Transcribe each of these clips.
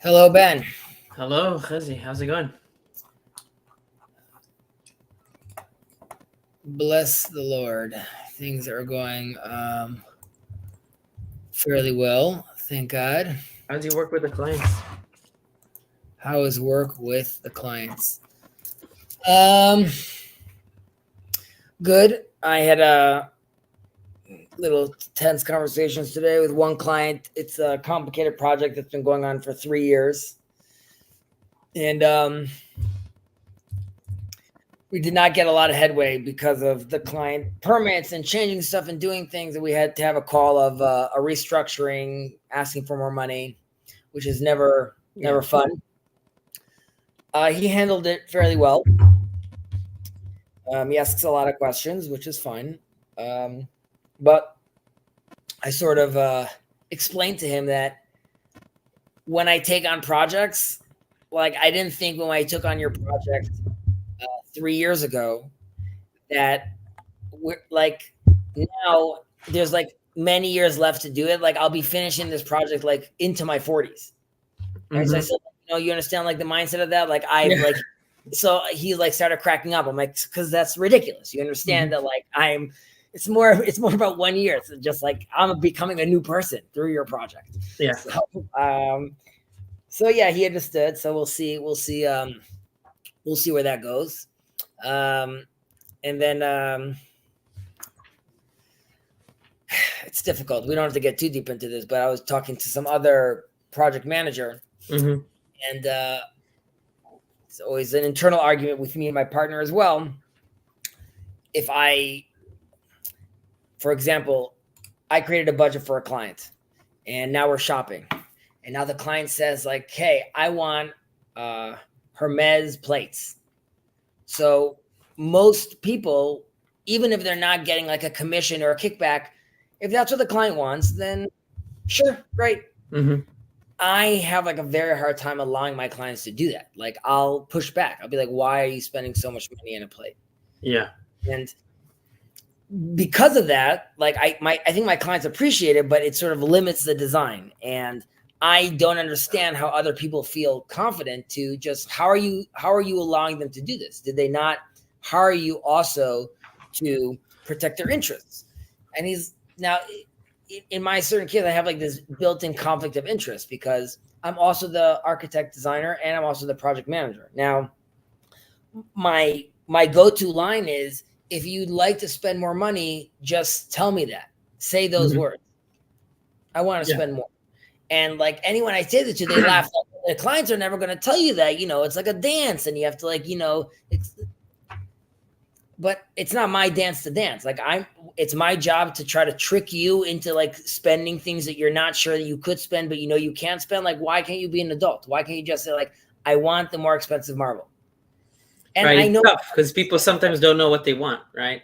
Hello, Ben. Hello, Chezi. How's it going? Bless the Lord. Things are going fairly well, thank God. How do you work with the clients? How is work with the clients? Um, Good. I had a little tense conversations today with one client. It's a complicated project that's been going on for 3 years, and we did not get a lot of headway because of the client permits and changing stuff and doing things. And we had to have a call of a restructuring, asking for more money, which is never fun. He handled it fairly well. He asks a lot of questions, which is fine. But I sort of explained to him that when I take on projects, like I didn't think when I took on your project 3 years ago that we're like now there's like many years left to do it. Like I'll be finishing this project like into my 40s. Right? So I said, you understand like the mindset of that. Like so he like started cracking up. I'm like, because that's ridiculous. You understand that like it's more about 1 year. It's just like I'm becoming a new person through your project. Yeah. So yeah, he understood. So we'll see where that goes. And then it's difficult. We don't have to get too deep into this, but I was talking to some other project manager, and it's always an internal argument with me and my partner as well. If for example, I created a budget for a client, and now we're shopping, and now the client says like, "Hey, I want Hermes plates." So most people, even if they're not getting like a commission or a kickback, if that's what the client wants, then sure, great. I have like a very hard time allowing my clients to do that. Like I'll push back. I'll be like, why are you spending so much money on a plate? Yeah. And because of that, like I think my clients appreciate it, but it sort of limits the design. And I don't understand how other people feel confident to just how are you allowing them to do this? Did they not hire you also to protect their interests? And he's now in my certain case, I have like this built-in conflict of interest because I'm also the architect designer and I'm also the project manager. Now, my go-to line is, if you'd like to spend more money, just tell me that. Say those words. I want to spend more. And like anyone I say that to, they laugh. The clients are never going to tell you that, it's like a dance and you have to like, but it's not my dance to dance. Like it's my job to try to trick you into like spending things that you're not sure that you could spend, but you can't spend. Like, why can't you be an adult? Why can't you just say like, I want the more expensive marble? And right, I know because people sometimes don't know what they want, right?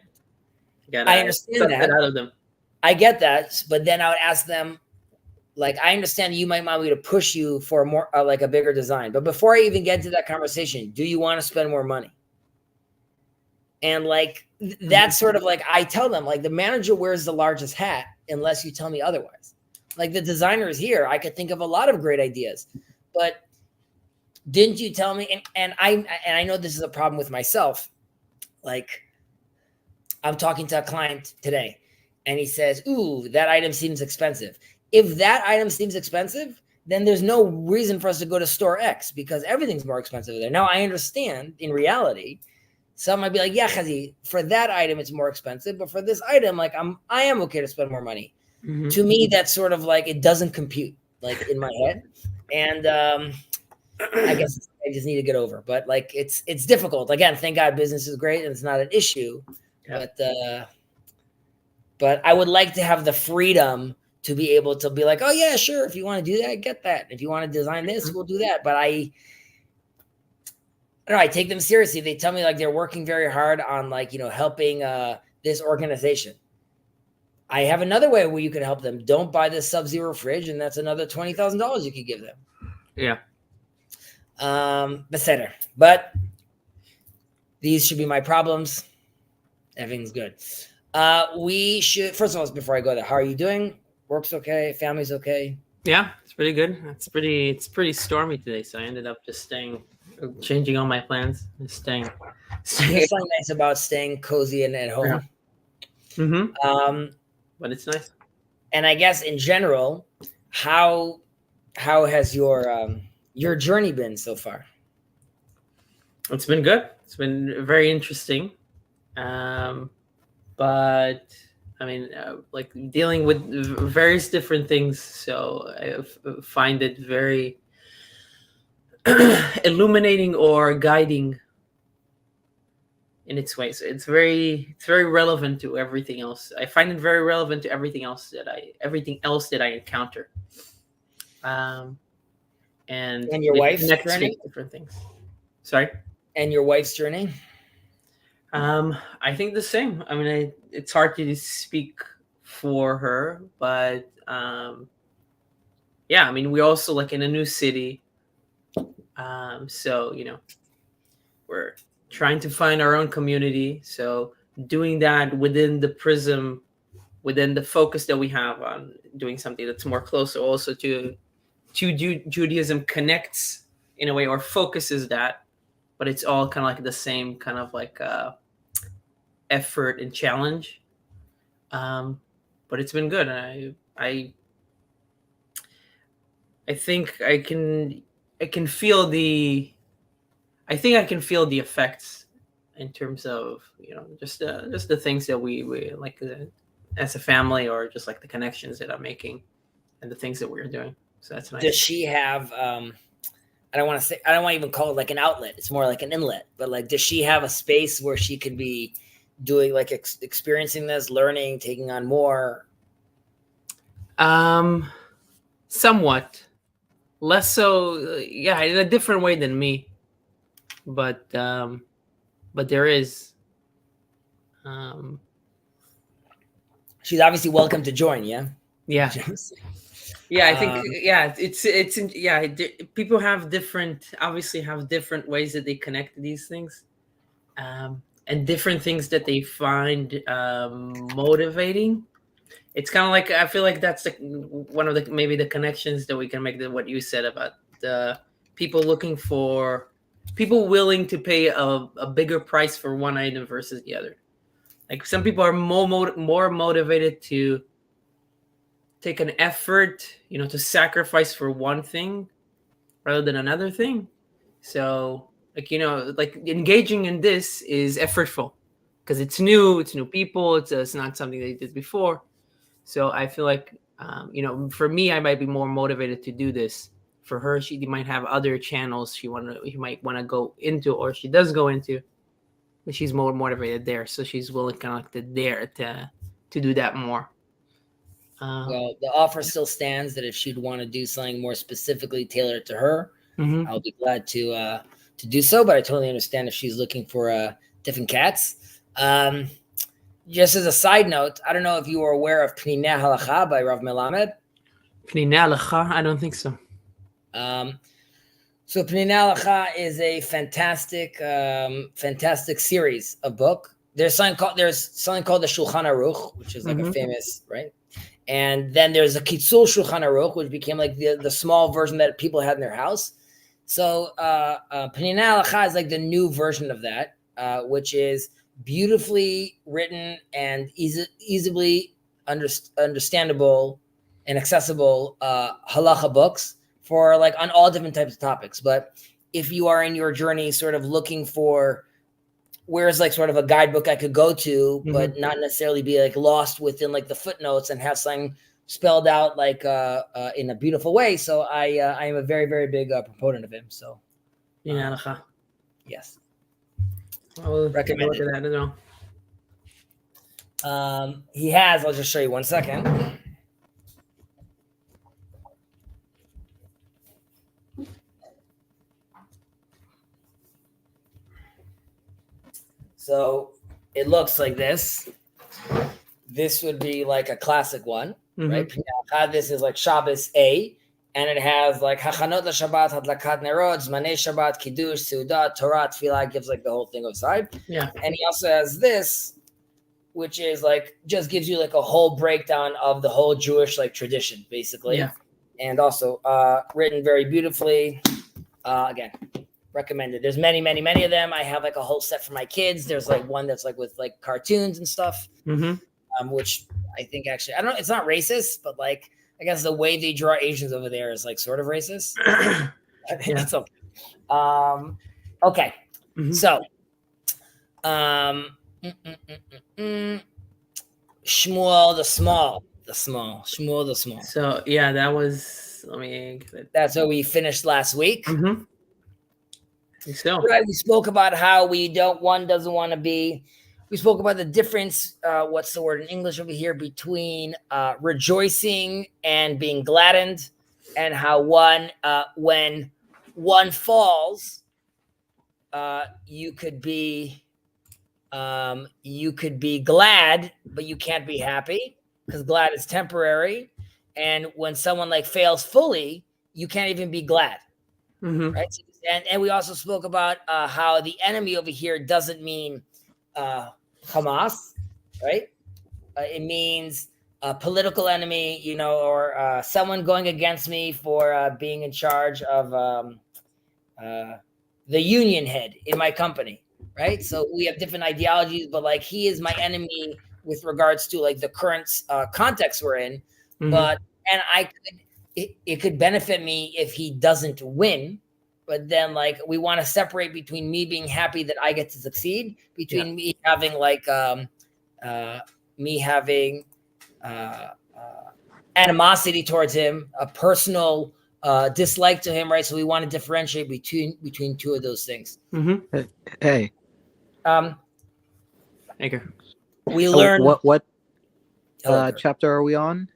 I understand that out of them. I get that, but then I would ask them, like, I understand you might want me to push you for more, like a bigger design. But before I even get to that conversation, do you want to spend more money? And like, that's sort of like, I tell them, like, the manager wears the largest hat unless you tell me otherwise. Like the designer is here. I could think of a lot of great ideas, but didn't you tell me? And I know this is a problem with myself. Like I'm talking to a client today and he says, ooh, that item seems expensive. If that item seems expensive, then there's no reason for us to go to store X because everything's more expensive there. Now I understand in reality, some might be like, yeah, Chezi, for that item, it's more expensive. But for this item, like I am okay to spend more money. To me, that's sort of like, it doesn't compute like in my head. And I guess I just need to get over, but like, it's difficult. Again, thank God business is great and it's not an issue, but I would like to have the freedom to be able to be like, oh yeah, sure. If you want to do that, get that. If you want to design this, we'll do that. But I don't know, I take them seriously. They tell me like they're working very hard on like, helping this organization. I have another way where you could help them. Don't buy this Sub-Zero fridge, and that's another $20,000 you could give them. Yeah. Better. But these should be my problems. Everything's good. We should, first of all, before I go there, how are you doing? Work's okay? Family's okay? Yeah, it's pretty good. It's pretty stormy today, so I ended up just changing all my plans and staying. There's something nice about staying cozy and at home. Yeah. But it's nice. And I guess in general, how has your journey been so far? It's been good. It's been very interesting. But I mean, like dealing with various different things. So I find it very illuminating or guiding in its way. So it's very relevant to everything else. I find it very relevant to everything else that I encounter. And your wife's journey? Different things. Sorry. And your wife's journey? I think the same. I mean, it's hard to speak for her, but yeah, I mean, we're also like in a new city. So, we're trying to find our own community. So doing that within the prism, within the focus that we have on doing something that's more closer also to Judaism connects in a way or focuses that, but it's all kind of like the same kind of like effort and challenge. But it's been good. I think I can feel the effects in terms of just the things that we like as a family, or just like the connections that I'm making and the things that we're doing. So that's nice. Does she have I don't want to even call it like an outlet, it's more like an inlet, but like does she have a space where she could be doing like experiencing this, learning, taking on more? Somewhat less so, yeah, in a different way than me, but there is she's obviously welcome to join. Yeah I think people have different ways that they connect to these things, and different things that they find motivating. It's kind of like, I feel like that's one of the maybe the connections that we can make, what you said about the people willing to pay a bigger price for one item versus the other. Like some people are more motivated to take an effort, to sacrifice for one thing rather than another thing. So like engaging in this is effortful because it's new people. It's not something they did before. So I feel like, for me, I might be more motivated to do this. For her, she might have other channels she might want to go into, or she does go into, but she's more motivated there. So she's willing kind of like to do that more. Well, the offer still stands that if she'd want to do something more specifically tailored to her, I'll be glad to do so. But I totally understand if she's looking for different cats. Just as a side note, I don't know if you were aware of Pnei Halacha by Rav Melamed. Pnei Halacha? I don't think so. So Pnei Halacha is a fantastic series of book. There's something called the Shulchan Aruch, which is like a famous, right? And then there's a Kitzur Shulchan Aruch, which became like the small version that people had in their house. So Pnei Halacha is like the new version of that, which is beautifully written and easily understandable and accessible halacha books for like on all different types of topics. But if you are in your journey sort of looking for where's like sort of a guidebook I could go to, but not necessarily be like lost within like the footnotes and have something spelled out like in a beautiful way. So I am a very, very big proponent of him. So yes. I will recommend that as well. He has, I'll just show you 1 second. So it looks like this. This would be like a classic one, right? This is like Shabbos A, and it has like Hachanot Shabbat, Hadlakat Nerot, Zmanei Shabbat, Kiddush, Seudah, Torah, Tefillah, gives like the whole thing aside. Yeah. And he also has this, which is like just gives you like a whole breakdown of the whole Jewish like tradition, basically. Yeah. and also written very beautifully. Again, recommended. There's many of them. I have like a whole set for my kids. There's like one that's like with like cartoons and stuff, which I think actually, I don't know, it's not racist, but like, I guess the way they draw Asians over there is like sort of racist. It's okay. Okay. So, Shmuel the small. Shmuel the small. So yeah, that was. That's what we finished last week. So right, we spoke about how one doesn't want to be. We spoke about the difference. What's the word in English over here between rejoicing and being gladdened, and how one when one falls, you could be glad, but you can't be happy because glad is temporary. And when someone like fails fully, you can't even be glad, right? And we also spoke about how the enemy over here doesn't mean Hamas, right? It means a political enemy, or someone going against me for being in charge of the union head in my company, right? So we have different ideologies, but like he is my enemy with regards to like the current context we're in. But it could benefit me if he doesn't win. But then like we want to separate between me being happy that I get to succeed, between me having like animosity towards him, a personal dislike to him, right? So we want to differentiate between two of those things. Hey. We learned what chapter are we on?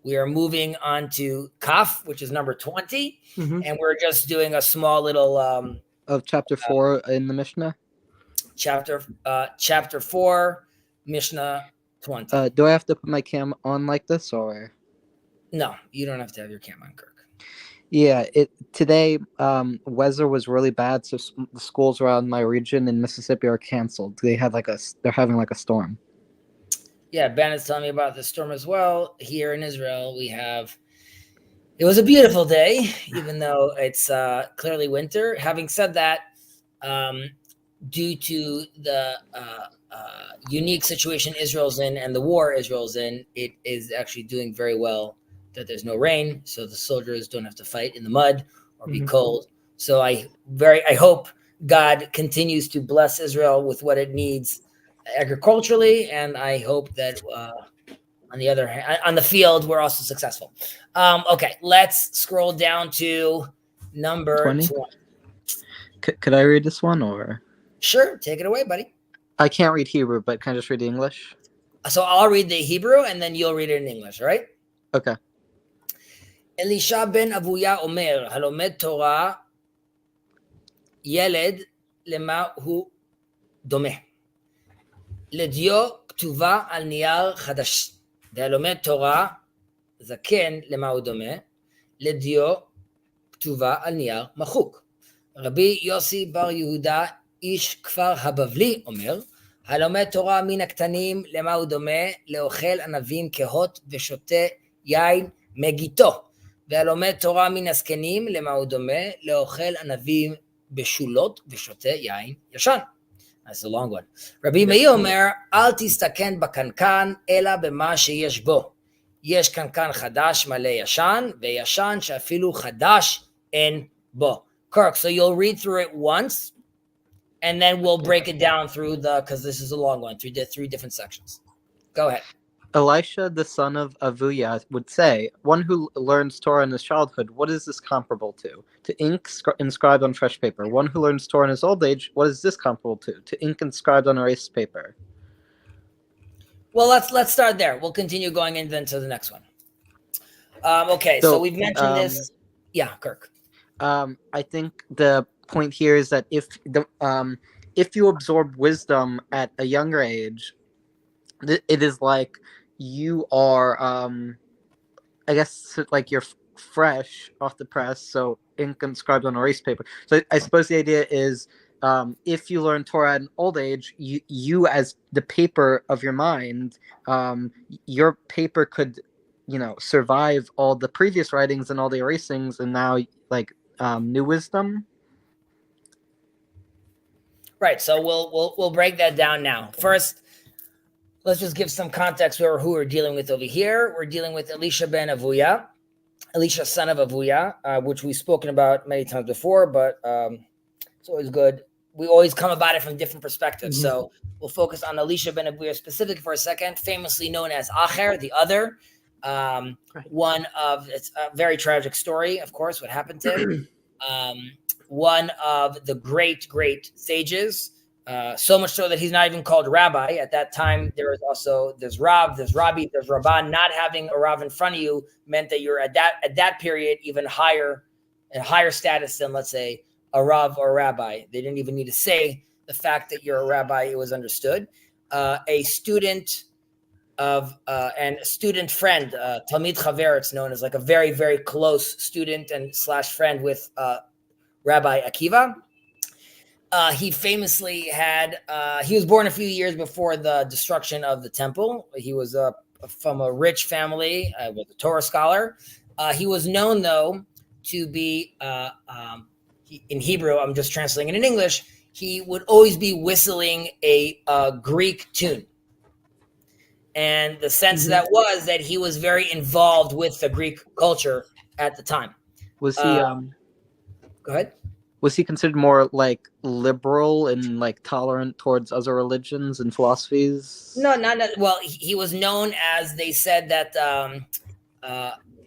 We are moving on to Kaf, which is number 20, and we're just doing a small little of chapter 4 in the Mishnah. Chapter 4, Mishnah 20. Do I have to put my cam on like this, or? No, you don't have to have your cam on, Kirk. Yeah, today weather was really bad, so the schools around my region in Mississippi are canceled. They're having like a storm. Yeah, Ben is telling me about the storm as well. Here in Israel, it was a beautiful day, even though it's clearly winter. Having said that, due to the unique situation Israel's in and the war Israel's in, it is actually doing very well that there's no rain, so the soldiers don't have to fight in the mud or be cold. So I hope God continues to bless Israel with what it needs agriculturally, and I hope that on the other hand, on the field, we're also successful. Okay, let's scroll down to number 20. Could I read this one, or? Sure, take it away, buddy. I can't read Hebrew, but can I just read the English? So I'll read the Hebrew, and then you'll read it in English, all right? Okay. Elisha ben Avuya Omer, halomed Torah, ילד למה הוא דומה. לדיו כתובה על נייר חדש, והלומד תורה זקן למה הוא דומה, לדיו כתובה על נייר מחוק. רבי יוסי בר יהודה איש כפר הבבלי אומר, הלומד תורה מן הקטנים למה הוא דומה, לאוכל ענבים כהות ושותה יין מגיתו, והלומד תורה מן הזקנים למה הוא דומה, לאוכל ענבים בשולות ושותה יין ישן. That's a long one. רבי מאיר אומר, אל תסתכן בקנקן, אלא במה שיש בו. יש קנקן חדש מלא ישן, וישן שאפילו חדש אין בו. Kirk, so you'll read through it once, and then we'll break it down through because this is a long one, through the three different sections. Go ahead. Elisha, the son of Avuya, would say, one who learns Torah in his childhood, what is this comparable to? To ink inscribed on fresh paper. One who learns Torah in his old age, what is this comparable to? To ink inscribed on erased paper. Well, let's start there. We'll continue going into the next one. Okay, so we've mentioned this. Yeah, Kirk. I think the point here is that if you absorb wisdom at a younger age, it is like you are, I guess, like you're fresh off the press, so ink inscribed on erased paper. So I suppose the idea is, if you learn Torah at an old age, you as the paper of your mind, your paper could survive all the previous writings and all the erasings, and now like new wisdom. Right. So we'll break that down now. First, let's just give some context for who we're dealing with over here. We're dealing with Elisha ben Avuya, Elisha son of Avuya, which we've spoken about many times before, but it's always good. We always come about it from different perspectives. Mm-hmm. So we'll focus on Elisha ben Avuya specifically for a second, famously known as Acher, the other. It's a very tragic story, of course, what happened to him. One of the great sages, so much so that he's not even called rabbi. At that time, there's Rav, there's Rabbi, there's Rabban. Not having a Rav in front of you meant that you're at that period even higher status than, let's say, a Rav or a rabbi. They didn't even need to say the fact that you're a rabbi. It was understood. A student of and student friend, Talmid Chaver, it's known as, like a very, very close student and / friend with Rabbi Akiva. He famously he was born a few years before the destruction of the temple. He was from a rich family, with a Torah scholar. He was known, though, to be, in Hebrew, I'm just translating it in English, he would always be whistling a Greek tune. And the sense of that was that he was very involved with the Greek culture at the time. Was he? Go ahead. Was he considered more like liberal and like tolerant towards other religions and philosophies? No, not. Well, he was known as, they said that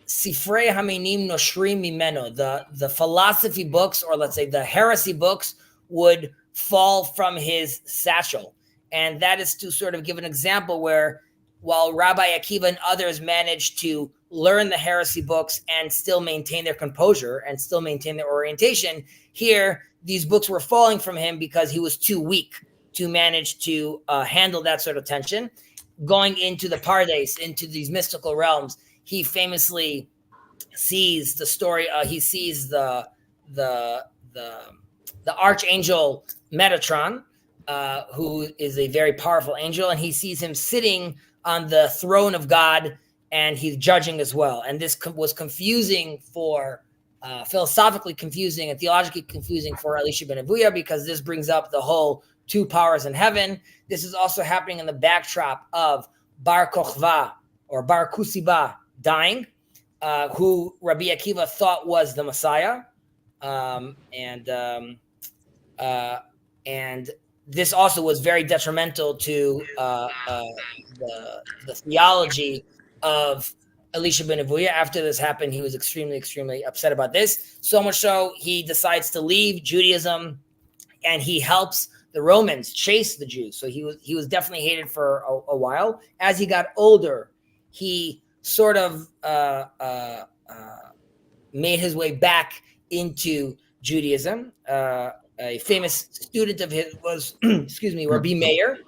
Sifrei Haminim Noshrim Mimeno, the philosophy books, or let's say the heresy books, would fall from his satchel. And that is to sort of give an example where, while Rabbi Akiva and others managed to learn the heresy books and still maintain their composure and still maintain their orientation, here these books were falling from him because he was too weak to manage to handle that sort of tension. Going into the Pardes, into these mystical realms, he famously sees the story. He sees the archangel Metatron, who is a very powerful angel, and he sees him sitting on the throne of God, and he's judging as well. And this was confusing for, philosophically confusing and theologically confusing for Elisha ben Avuya, because this brings up the whole two powers in heaven. This is also happening in the backdrop of Bar Kochva, or Bar Kusiba, dying, who Rabbi Akiva thought was the Messiah. And this also was very detrimental to the theology of Elisha ben Avuya. After this happened, he was extremely upset about this. So much so, he decides to leave Judaism, and he helps the Romans chase the Jews. So he was definitely hated for a while. As he got older, he sort of made his way back into Judaism. A famous student of his was, Rabbi Meir,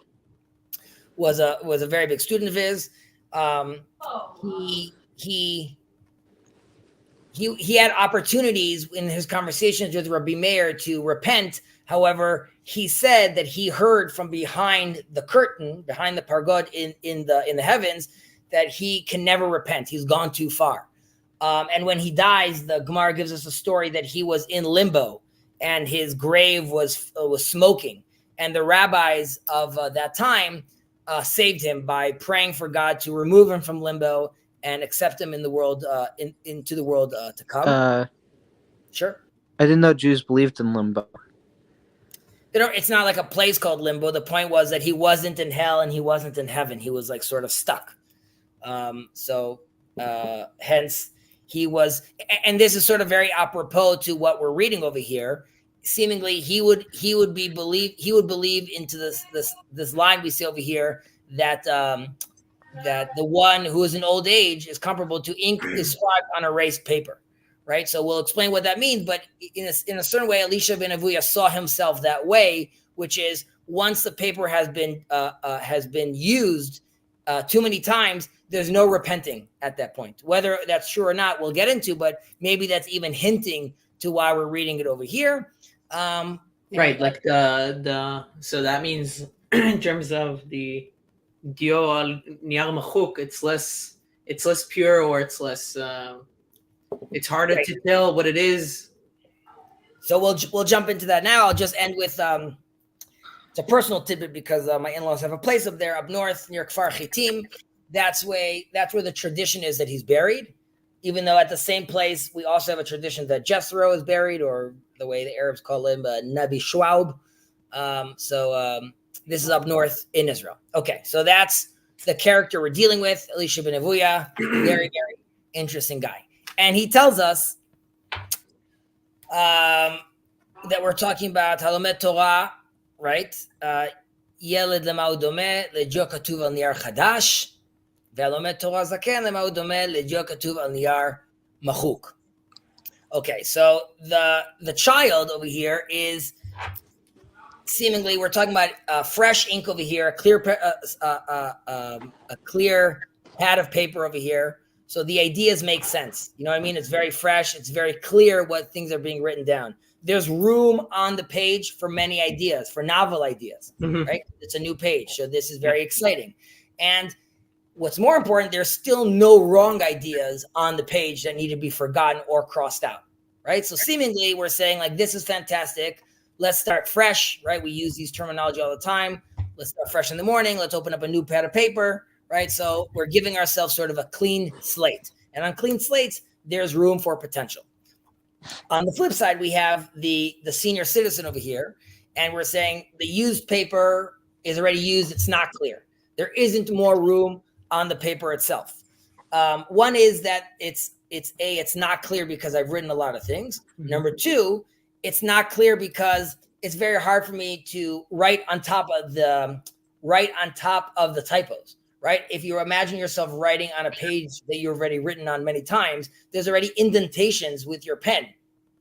was a very big student of his. He had opportunities in his conversations with Rabbi Meir to repent. However, he said that he heard from behind the curtain, behind the pargod in the heavens, that he can never repent. He's gone too far. And when he dies, the Gemara gives us a story that he was in limbo, and his grave was smoking. And the rabbis of that time saved him by praying for God to remove him from limbo and accept him in the world, into the world to come. Sure. I didn't know Jews believed in limbo. It's not like a place called limbo. The point was that he wasn't in hell and he wasn't in heaven. He was like sort of stuck. Hence he was, and this is sort of very apropos to what we're reading over here. Seemingly he would believe into this line we see over here that that the one who is in old age is comparable to ink inscribed on erased paper, right? So we'll explain what that means, but in a certain way, Elisha ben Avuya saw himself that way, which is once the paper has been used too many times, there's no repenting at that point. Whether that's true or not, we'll get into, but maybe that's even hinting to why we're reading it over here. Right, like the so that means in terms of the Dio al Niyar Machuk, it's it's less pure, or it's less. It's harder to tell what it is. So we'll jump into that now. I'll just end with it's a personal tidbit because my in-laws have a place up there up north near Kfar Chitim. That's where the tradition is that he's buried. Even though at the same place we also have a tradition that Jethro is buried, or the way the Arabs call him, Nabi Shuaib. This is up north in Israel. Okay, so that's the character we're dealing with, Elisha ben Avuya. Very, very interesting guy. And he tells us that we're talking about Halomet Torah, right? Yeled lema hu domeh lejo katuv al niyar chadash, ve'halomet Torah zaken lema hu domeh lejo katuv al niyar machuk. Okay, so the child over here is seemingly, we're talking about fresh ink over here, a clear pad of paper over here. So the ideas make sense. You know what I mean? It's very fresh. It's very clear what things are being written down. There's room on the page for many ideas, for novel ideas, right? It's a new page. So this is very exciting. And what's more important, there's still no wrong ideas on the page that need to be forgotten or crossed out, right? So seemingly we're saying like, this is fantastic. Let's start fresh, right? We use these terminology all the time. Let's start fresh in the morning. Let's open up a new pad of paper, right? So we're giving ourselves sort of a clean slate. And on clean slates, there's room for potential. On the flip side, we have the senior citizen over here, and we're saying the used paper is already used. It's not clear. There isn't more room on the paper itself. One is that it's not clear because I've written a lot of things. Number two, it's not clear because it's very hard for me to write on top of the typos, right? If you imagine yourself writing on a page that you've already written on many times, there's already indentations with your pen,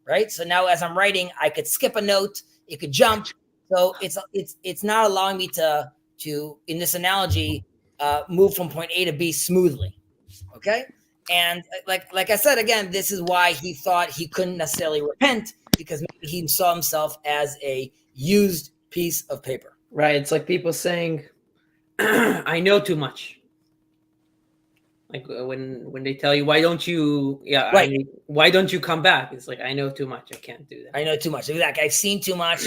right? So now as I'm writing, I could skip a note, it could jump. So it's not allowing me to in this analogy, move from point A to B smoothly, okay? And like I said, again, this is why he thought he couldn't necessarily repent, because maybe he saw himself as a used piece of paper. Right. It's like people saying, I know too much. Like when they tell you, why don't you why don't you come back? It's like, I know too much. I can't do that. I know too much. Exactly. I've seen too much.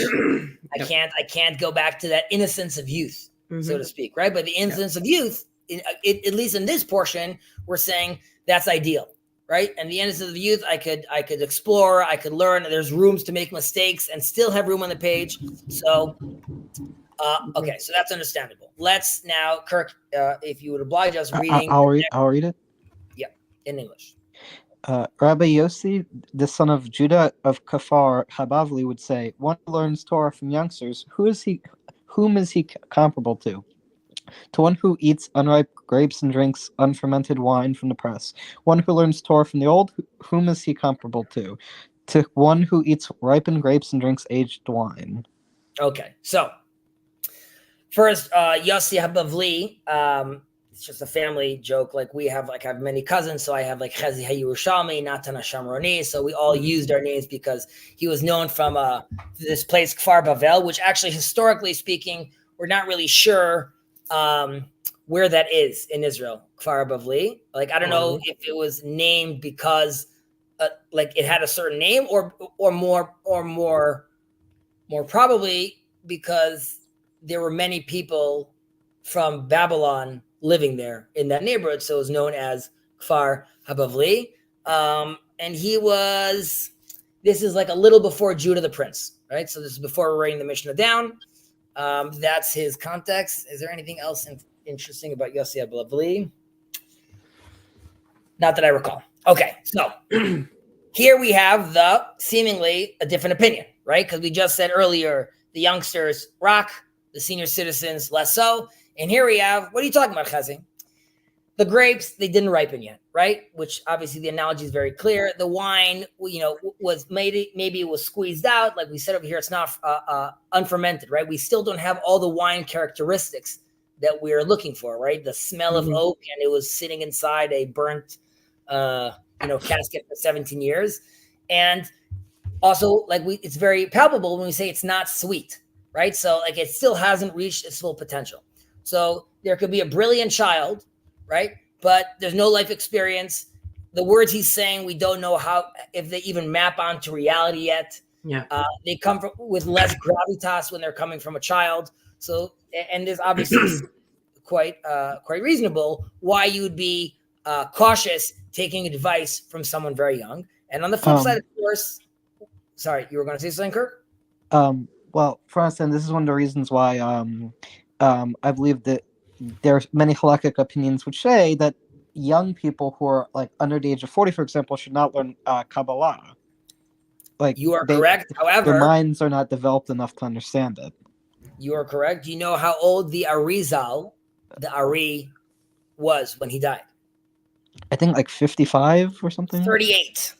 I can't go back to that innocence of youth, so to speak. Right. But the innocence of youth, at least in this portion, we're saying that's ideal. Right. And the innocence of youth, I could explore, I could learn. There's rooms to make mistakes and still have room on the page. So, okay. So that's understandable. Let's now, Kirk, if you would oblige us reading. I'll read it. Yeah. In English. Rabbi Yossi, the son of Judah of Kfar Habavli, would say, one who learns Torah from youngsters, whom is he comparable to? To one who eats unripe grapes and drinks unfermented wine from the press. One who learns Torah from the old, whom is he comparable to? To one who eats ripened grapes and drinks aged wine. Okay, so first, Yossi Habavli, it's just a family joke. Like I have many cousins, so I have like Chezi HaYerushalmi, Natan HaShamroni. So we all used our names because he was known from this place, Kfar Bavel, which actually, historically speaking, we're not really sure where that is in Israel, Kfar Bavli. Like, I don't know if it was named because like it had a certain name, or more probably because there were many people from Babylon living there in that neighborhood. So it was known as Kfar Habavli. And this is like a little before Judah the Prince, right? So this is before we're writing the Mishnah down. That's his context. Is there anything else interesting about Yossi Habavli? Not that I recall. Okay, so here we have seemingly a different opinion, right? Because we just said earlier, the youngsters rock, the senior citizens less so. And here we have, what are you talking about, Chezi? The grapes, they didn't ripen yet, right? Which obviously the analogy is very clear. The wine, was maybe it was squeezed out. Like we said over here, it's not unfermented, right? We still don't have all the wine characteristics that we're looking for, right? The smell of oak, and it was sitting inside a burnt, casket for 17 years. And also, it's very palpable when we say it's not sweet, right? So like it still hasn't reached its full potential. So there could be a brilliant child, right? but there's no life experience. The words he's saying, we don't know if they even map onto reality yet. Yeah. They come with less gravitas when they're coming from a child. So, and there's obviously quite reasonable why you would be cautious taking advice from someone very young. And on the flip side, of course, sorry, you were going to say something, Kirk? Well, for instance, this is one of the reasons why I believe that there's many halakhic opinions which say that young people who are like under the age of 40, for example, should not learn Kabbalah. Like, you are correct. However, their minds are not developed enough to understand it. You are correct. Do you know how old the Ari, was when he died? I think like 55 or something. 38.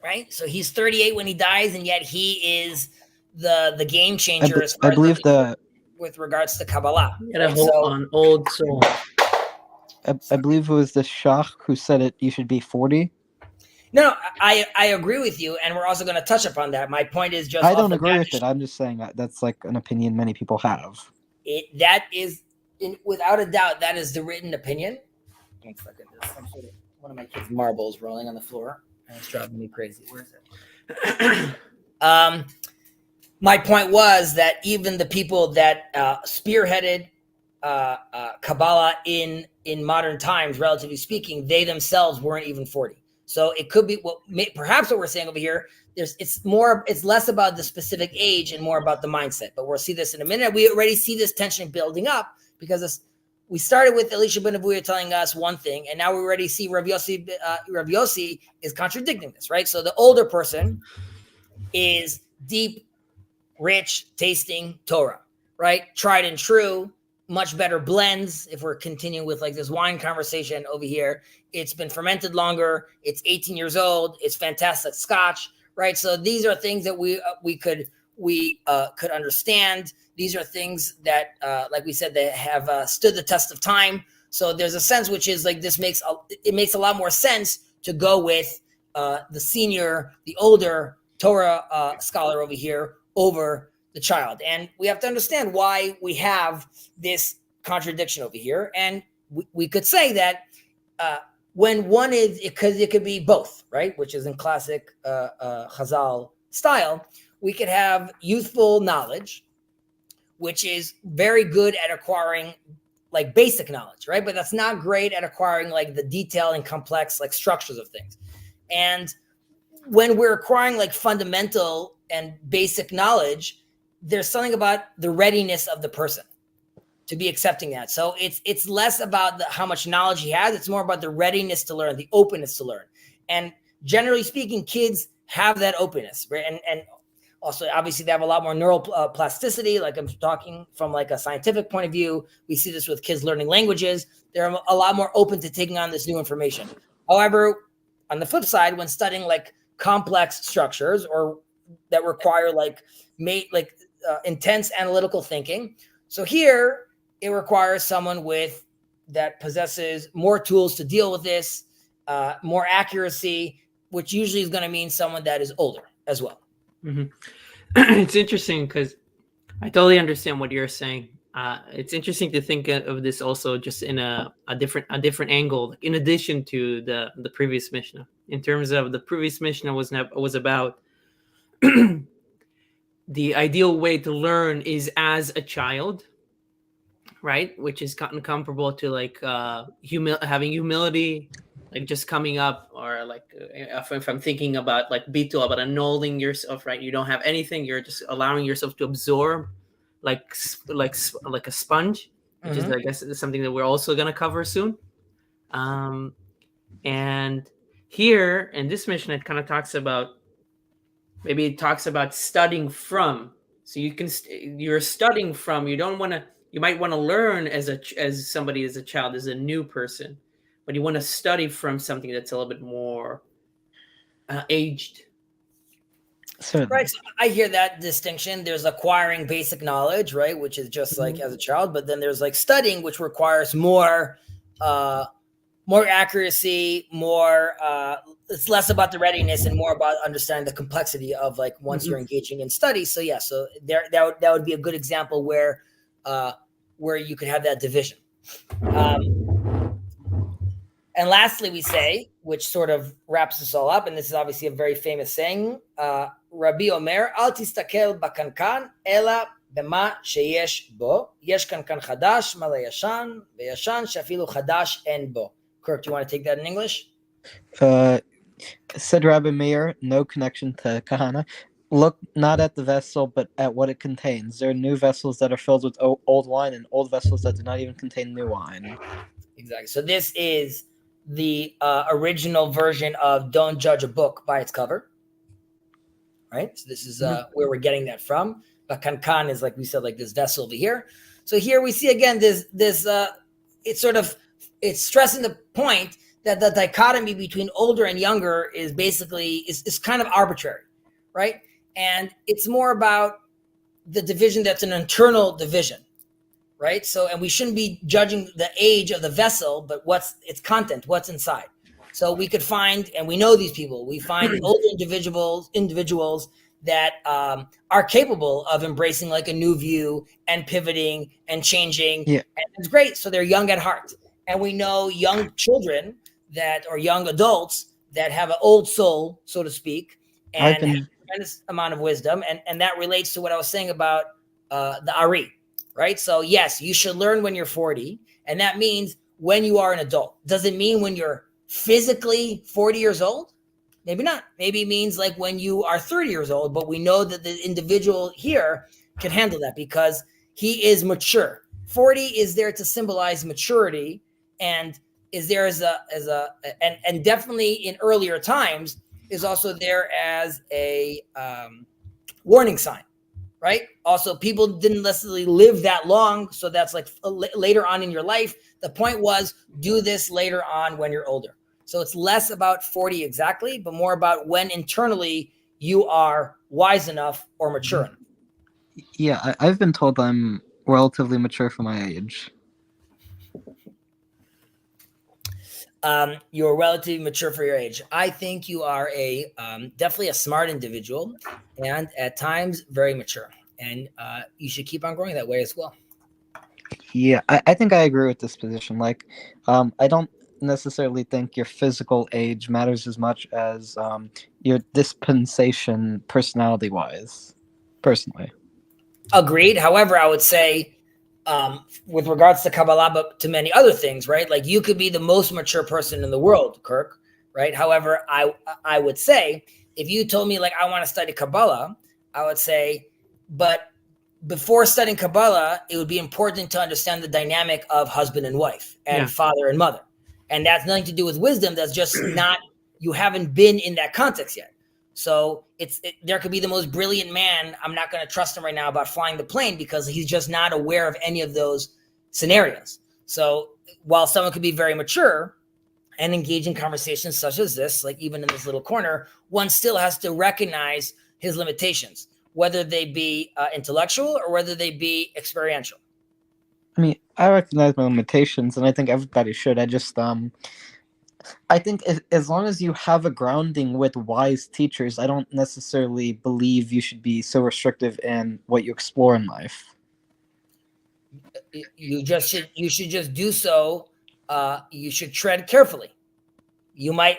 Right? So he's 38 when he dies, and yet he is the game changer as far as with regards to Kabbalah. An old soul. I believe it was the Shach who said it. You should be 40. No, I agree with you, and we're also going to touch upon that. My point is just I don't agree with it. I'm just saying that's like an opinion many people have. That is, without a doubt, that is the written opinion. Let's look at this. One of my kids' marbles rolling on the floor, and it's driving me crazy. Where is it? My point was that even the people that spearheaded Kabbalah in modern times, relatively speaking, they themselves weren't even 40. So it could be perhaps what we're saying over here. It's less about the specific age and more about the mindset. But we'll see this in a minute. We already see this tension building up because we started with Elisha ben Avuya telling us one thing, and now we already see Rav Yossi is contradicting this, right? So the older person is deep, rich, tasting Torah, right? Tried and true. Much better blends. If we're continuing with like this wine conversation over here, it's been fermented longer. It's 18 years old. It's fantastic Scotch, right? So these are things that we could understand. These are things that, like we said, they have stood the test of time. So there's a sense which is like this makes a lot more sense to go with the older Torah scholar over here over the child. And we have to understand why we have this contradiction over here. And we could say that when one is, because it could be both, right? Which is in classic Chazal style. We could have youthful knowledge, which is very good at acquiring like basic knowledge, right? But that's not great at acquiring like the detail and complex like structures of things. And when we're acquiring like fundamental and basic knowledge, there's something about the readiness of the person to be accepting that. So it's less about how much knowledge he has. It's more about the readiness to learn, the openness to learn. And generally speaking, kids have that openness, right? And also, obviously, they have a lot more neural plasticity. Like I'm talking from like a scientific point of view. We see this with kids learning languages. They're a lot more open to taking on this new information. However, on the flip side, when studying like complex structures or that require intense analytical thinking. So here it requires someone that possesses more tools to deal with this, more accuracy, which usually is going to mean someone that is older as well. Mm-hmm. It's interesting because I totally understand what you're saying. It's interesting to think of this also just in a different angle, in addition to the previous Mishnah. In terms of the previous Mishnah was about the ideal way to learn is as a child, right? Which is comparable to like having humility, like just coming up, or like if I'm thinking about like bitul, about annulling yourself, right? You don't have anything. You're just allowing yourself to absorb, like a sponge, which is, I guess, something that we're also gonna cover soon. And here in this mission, it kind of talks about. Maybe it talks about studying from. So you're studying from. You might want to learn as somebody as a child, as a new person, but you want to study from something that's a little bit more aged. Certainly. Right. So I hear that distinction. There's acquiring basic knowledge, right, which is just like as a child, but then there's like studying, which requires more accuracy, it's less about the readiness and more about understanding the complexity of like once you're engaging in study. So yeah, so that would be a good example where you could have that division. And lastly, we say, which sort of wraps this all up, and this is obviously a very famous saying, Rabbi Omer, Al tistakel bakankan, ela bema sheyesh bo. Yesh kankan chadash, male yashan, veyashan shafilu chadash en bo. Kirk, do you want to take that in English? Said Rabbi Meir, no connection to Kahana. Look not at the vessel, but at what it contains. There are new vessels that are filled with old wine and old vessels that do not even contain new wine. Exactly. So this is the original version of don't judge a book by its cover. Right? So this is where we're getting that from. But kankan is, like we said, like this vessel over here. So here we see again this it's stressing the point that the dichotomy between older and younger is basically is kind of arbitrary, right? And it's more about the division that's an internal division, right? So, and we shouldn't be judging the age of the vessel, but what's its content, what's inside. So we could find, and we know these people, we find older individuals that are capable of embracing like a new view and pivoting and changing. Yeah. And it's great. So they're young at heart. And we know young children or young adults that have an old soul, so to speak, and have a tremendous amount of wisdom. And that relates to what I was saying about the Ari, right? So yes, you should learn when you're 40. And that means when you are an adult. Does it mean when you're physically 40 years old? Maybe not. Maybe it means like when you are 30 years old, but we know that the individual here can handle that because he is mature. 40 is there to symbolize maturity and is there and definitely in earlier times is also there as a warning sign, right? Also, people didn't necessarily live that long. So that's like later on in your life. The point was do this later on when you're older. So it's less about 40 exactly, but more about when internally you are wise enough or mature enough. Yeah, I've been told I'm relatively mature for my age. You're relatively mature for your age. I think you are definitely a smart individual and at times very mature. And you should keep on growing that way as well. Yeah, I think I agree with this position. Like, I don't necessarily think your physical age matters as much as your dispensation personality-wise, personally. Agreed. However, I would say with regards to Kabbalah, but to many other things, right? Like you could be the most mature person in the world, Kirk, right? However, I would say if you told me like I want to study Kabbalah, I would say, but before studying Kabbalah, it would be important to understand the dynamic of husband and wife and father and mother. And that's nothing to do with wisdom. That's just not, you haven't been in that context yet. So there could be the most brilliant man. I'm not going to trust him right now about flying the plane because he's just not aware of any of those scenarios. So while someone could be very mature and engage in conversations such as this, like even in this little corner, one still has to recognize his limitations, whether they be intellectual or whether they be experiential. I mean, I recognize my limitations, and I think everybody should. I think as long as you have a grounding with wise teachers, I don't necessarily believe you should be so restrictive in what you explore in life. You should just do so. You should tread carefully. You might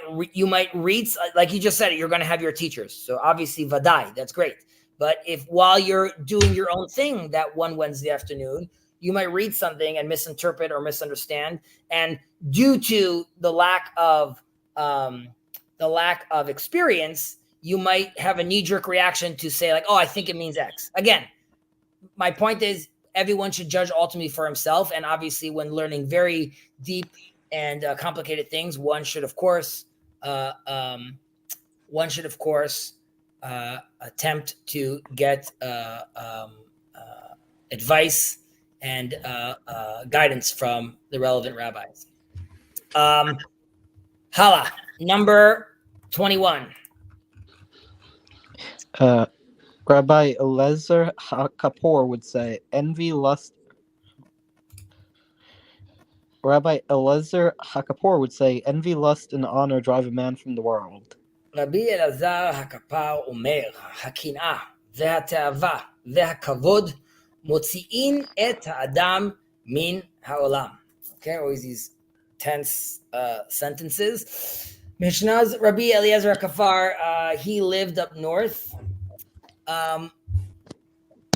read, like you just said, you're going to have your teachers. So obviously, vadai, that's great. But if while you're doing your own thing that one Wednesday afternoon, you might read something and misinterpret or misunderstand, and due to the lack of experience, you might have a knee-jerk reaction to say like, "Oh, I think it means X." Again, my point is everyone should judge ultimately for himself, and obviously, when learning very deep and complicated things, one should of course attempt to get advice and guidance from the relevant rabbis. Hala, number 21. Rabbi Eliezer HaKapor would say, envy, lust. Rabbi Eliezer HaKapor would say, envy, lust, and honor drive a man from the world. Rabbi Elazar HaKapar אומר, הקנאה והתאווה והכבוד מוציאים את האדם מן העולם. Okay, always these tense sentences. Mishnah's Rabbi Eliezer Kafar, he lived up north. I'm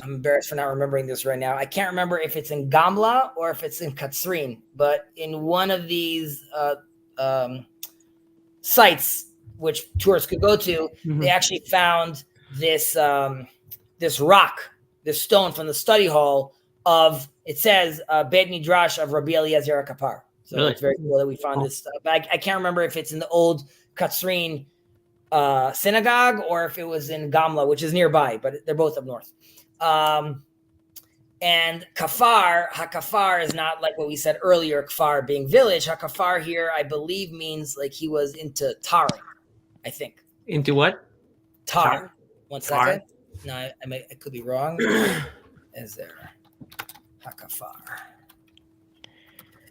embarrassed for not remembering this right now. I can't remember if it's in Gamla or if it's in Katsrin, but in one of these sites which tourists could go to, they actually found this this rock, this stone from the study hall of, it says, Beit Midrash of Rabbi Eliezer Kapar. So Really? it's very cool that we found this stuff. But I can't remember if it's in the old Katsrin synagogue or if it was in Gamla, which is nearby, but they're both up north. And kafar, hakafar is not like what we said earlier, kfar being village. Hakafar here, I believe, means like he was into tarring, I think. Into what? Tar. One second. Tar? No, I could be wrong. Is there hakafar?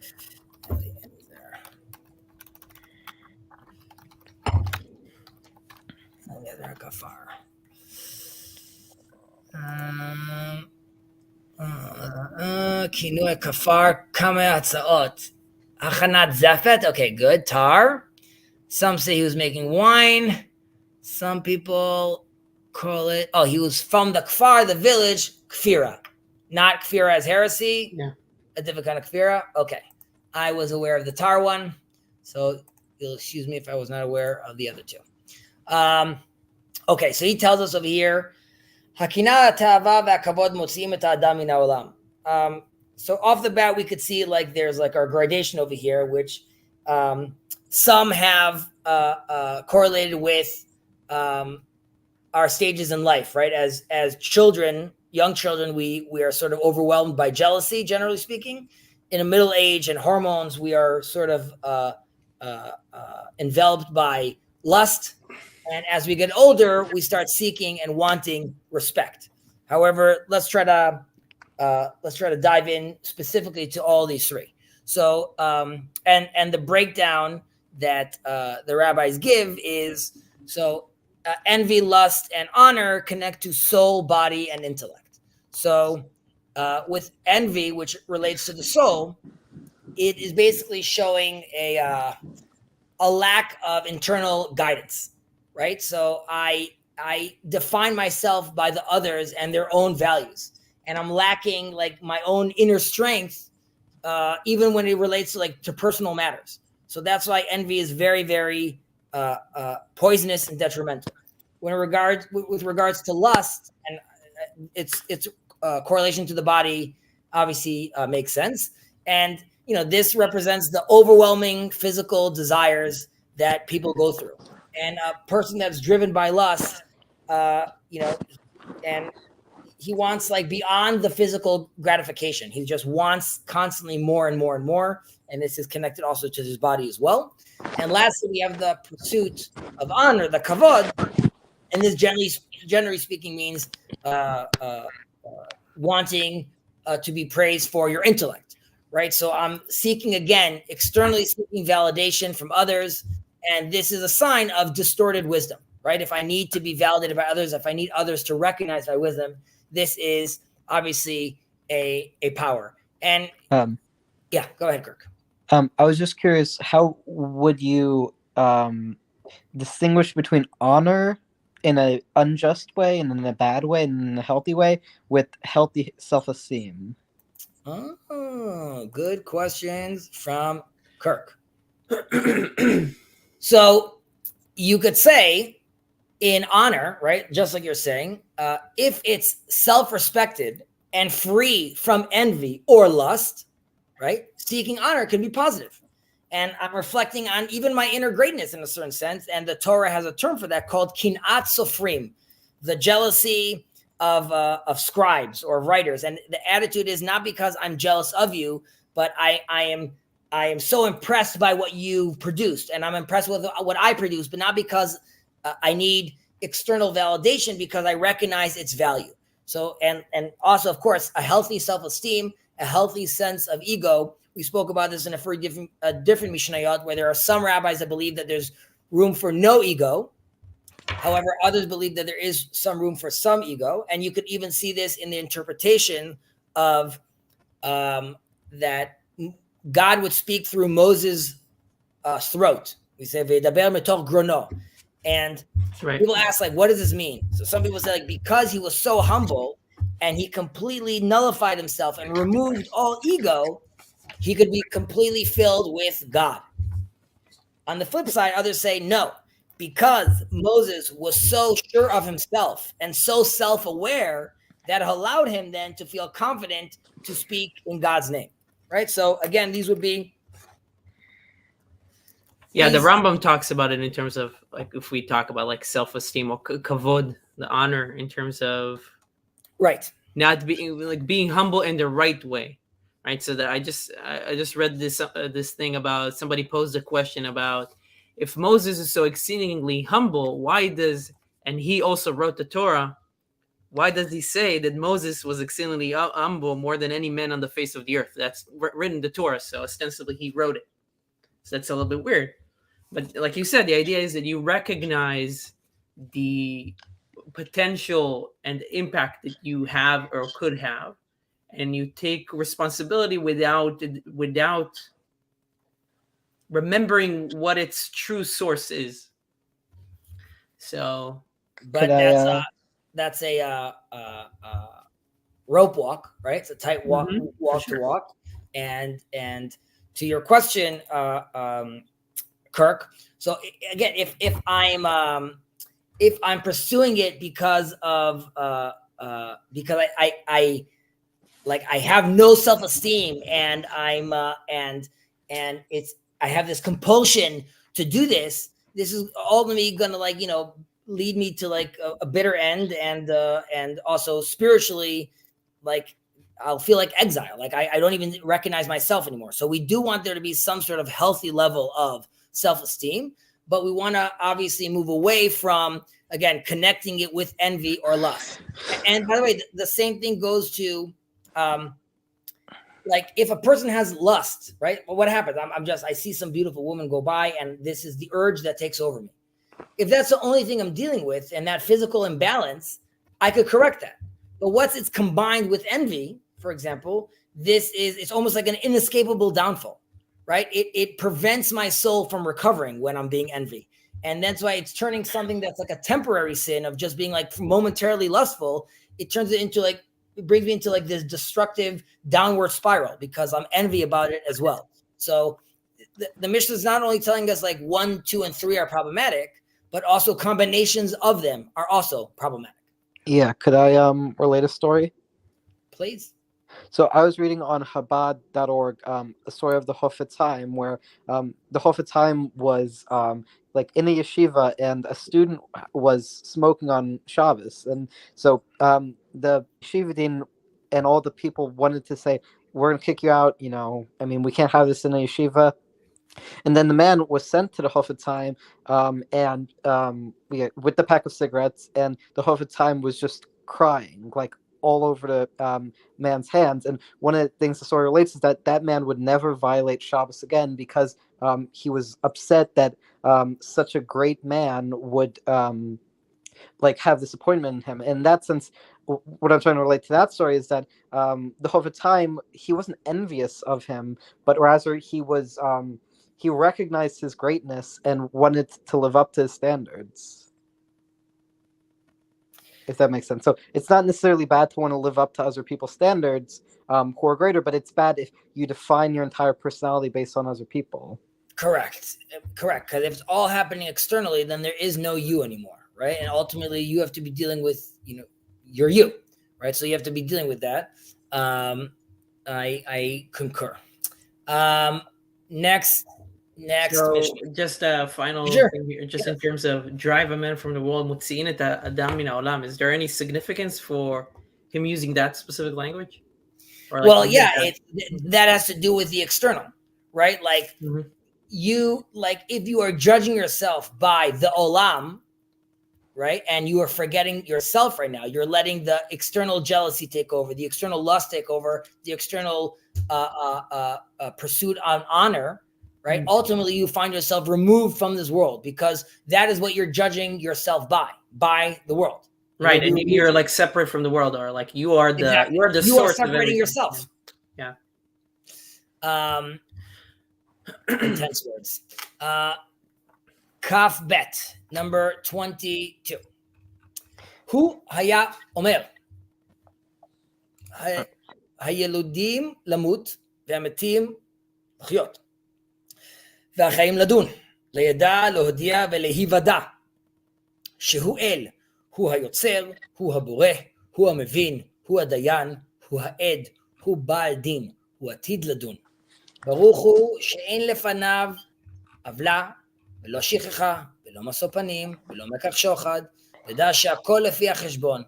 Is there? Hakafar. Kinui kafar kame atzaot. Achanat zefet. Okay, good. Tar. Some say he was making wine. Some people call it, he was from the kfar, the village, kfira. Not kfira as heresy. Yeah. A different kind of kfira. Okay. I was aware of the tar one. So you'll excuse me if I was not aware of the other two. Okay, so he tells us over here, Hakina ta'ava v'akavod motziim et ha'adam min ha'olam. So off the bat, we could see like there's like our gradation over here, which some have correlated with our stages in life, right? As children, young children, we are sort of overwhelmed by jealousy, generally speaking. In a middle age and hormones, we are sort of enveloped by lust. And as we get older, we start seeking and wanting respect. However, let's try to dive in specifically to all these three. So, and the breakdown that the rabbis give is, so envy, lust, and honor connect to soul, body, and intellect. So with envy, which relates to the soul, it is basically showing a lack of internal guidance. Right. So I define myself by the others and their own values, and I'm lacking like my own inner strength, even when it relates to to personal matters. So that's why envy is very, very poisonous and detrimental. With regards to lust, and its correlation to the body obviously makes sense. And this represents the overwhelming physical desires that people go through. And a person that's driven by lust, and he wants beyond the physical gratification. He just wants constantly more and more and more. And this is connected also to his body as well. And lastly, we have the pursuit of honor, the kavod. And this generally speaking means wanting to be praised for your intellect, right? So I'm seeking, again, externally seeking validation from others. And this is a sign of distorted wisdom, right? If I need to be validated by others, if I need others to recognize my wisdom, this is obviously a power. And yeah, go ahead, Kirk. I was just curious, how would you distinguish between honor in an unjust way and in a bad way and in a healthy way with healthy self-esteem? Oh, good questions from Kirk. So you could say in honor, right? Just like you're saying, if it's self-respected and free from envy or lust, right? Seeking honor can be positive. And I'm reflecting on even my inner greatness in a certain sense. And the Torah has a term for that called kinat sofrim, the jealousy of scribes or writers. And the attitude is not because I'm jealous of you, but I am so impressed by what you produced, and I'm impressed with what I produce, but not because I need external validation, because I recognize its value. So, and also, of course, a healthy self-esteem, a healthy sense of ego. We spoke about this in a very different Mishnayot, where there are some rabbis that believe that there's room for no ego. However, others believe that there is some room for some ego. And you could even see this in the interpretation of that God would speak through Moses' throat. We say "V'yedaber metoch grono," and people ask, like, what does this mean? So some people say, like, because he was so humble and he completely nullified himself and removed all ego, he could be completely filled with God. On the flip side, others say no, because Moses was so sure of himself and so self-aware that it allowed him then to feel confident to speak in God's name, right? So again, these would be... Yeah, the Rambam talks about it in terms of, like, if we talk about like self-esteem or kavod, the honor, in terms of not being humble in the right way. Right, so that I just read this thing about, somebody posed a question about, if Moses is so exceedingly humble, and he also wrote the Torah, why does he say that Moses was exceedingly humble more than any man on the face of the earth? That's written in the Torah, so ostensibly he wrote it. So that's a little bit weird. But like you said, the idea is that you recognize the potential and impact that you have or could have, and you take responsibility without remembering what its true source is. So, but that's a rope walk, right? It's a tight walk, to walk. And to your question, Kirk. So again, if I'm pursuing it because I have no self-esteem, and I have this compulsion to do this. This is ultimately going to lead me to a bitter end, and also spiritually, I'll feel like exile. I don't even recognize myself anymore. So we do want there to be some sort of healthy level of self-esteem, but we want to obviously move away from, again, connecting it with envy or lust. And by the way, the same thing goes to, if a person has lust, right? Well, what happens? I see some beautiful woman go by, and this is the urge that takes over me. If that's the only thing I'm dealing with, and that physical imbalance, I could correct that. But once it's combined with envy, for example, it's almost like an inescapable downfall, right? It prevents my soul from recovering when I'm being envy. And that's why it's turning something that's like a temporary sin of just being momentarily lustful. It turns it into it brings me into this destructive downward spiral because I'm envy about it as well. So the Mishnah is not only telling us 1, 2, and 3 are problematic, but also combinations of them are also problematic. Yeah. Could I relate a story? Please. So I was reading on Chabad.org a story of the Chofetz Chaim, where the Chofetz Chaim was in a yeshiva, and a student was smoking on Shabbos, and so the yeshiva and all the people wanted to say, "We're going to kick you out." We can't have this in a yeshiva. And then the man was sent to the Chofetz Chaim, with the pack of cigarettes, and the Chofetz Chaim was just crying all over the man's hands. And one of the things the story relates is that man would never violate Shabbos again, because he was upset that such a great man would have disappointment in him. In that sense, what I'm trying to relate to that story is that the Chofetz Chaim, he wasn't envious of him, but rather he was he recognized his greatness and wanted to live up to his standards. If that makes sense. So it's not necessarily bad to want to live up to other people's standards who are greater, but it's bad if you define your entire personality based on other people. Correct. Because if it's all happening externally, then there is no you anymore, right? And ultimately, you have to be dealing with, your you, right? So you have to be dealing with that. I concur. Next. So just a final thing here, just in terms of drive a man from the world, mutzi'in et adam min ha'olam. Is there any significance for him using that specific language? Or that has to do with the external, right? If you are judging yourself by the olam, right, and you are forgetting yourself right now, you're letting the external jealousy take over, the external lust take over, the external pursuit on honor. Right. Mm-hmm. Ultimately, you find yourself removed from this world because that is what you're judging yourself by the world. Right. And you're separate from the world, or you are the source. You are separating yourself. Yeah. Intense words. Kaf bet, number 22. Hu haya omer. הילודים למות והמתים לחיות. והחיים לדון, לידע, להודיע ולהיוודע. שהוא אל, הוא היוצר, הוא הבורא, הוא המבין, הוא הדיין, הוא העד, הוא בעל דין, הוא עתיד לדון. ברוך הוא שאין לפניו עוולה, ולא שכחה, ולא משוא פנים, ולא מקח שוחד, ודע שהכל לפי החשבון.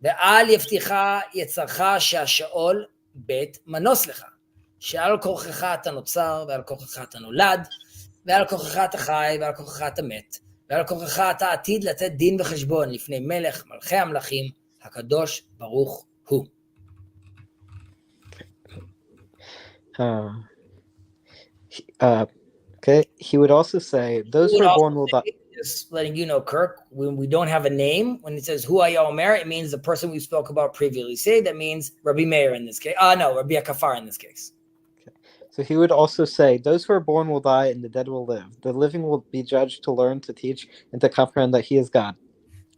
ואל יבטיח יצרך שהשאול בית מנוס לך, שעל כוחך אתה נוצר, ועל כוחך אתה נולד, ועל כוחך אתה חי, ועל כוחך אתה מת, ועל כוחך אתה עתיד לתת דין וחשבון לפני מלך מלכי המלכים, הקדוש ברוך הוא. Okay, he would also say, those who are born will die. Just letting you know, Kirk, when we don't have a name, when it says Hu Haya Omer, it means the person we spoke about previously. That means Rabbi Meir in this case. No, Rabbi Akafar in this case. Okay. So he would also say, those who are born will die and the dead will live. The living will be judged to learn, to teach, and to comprehend that he is God.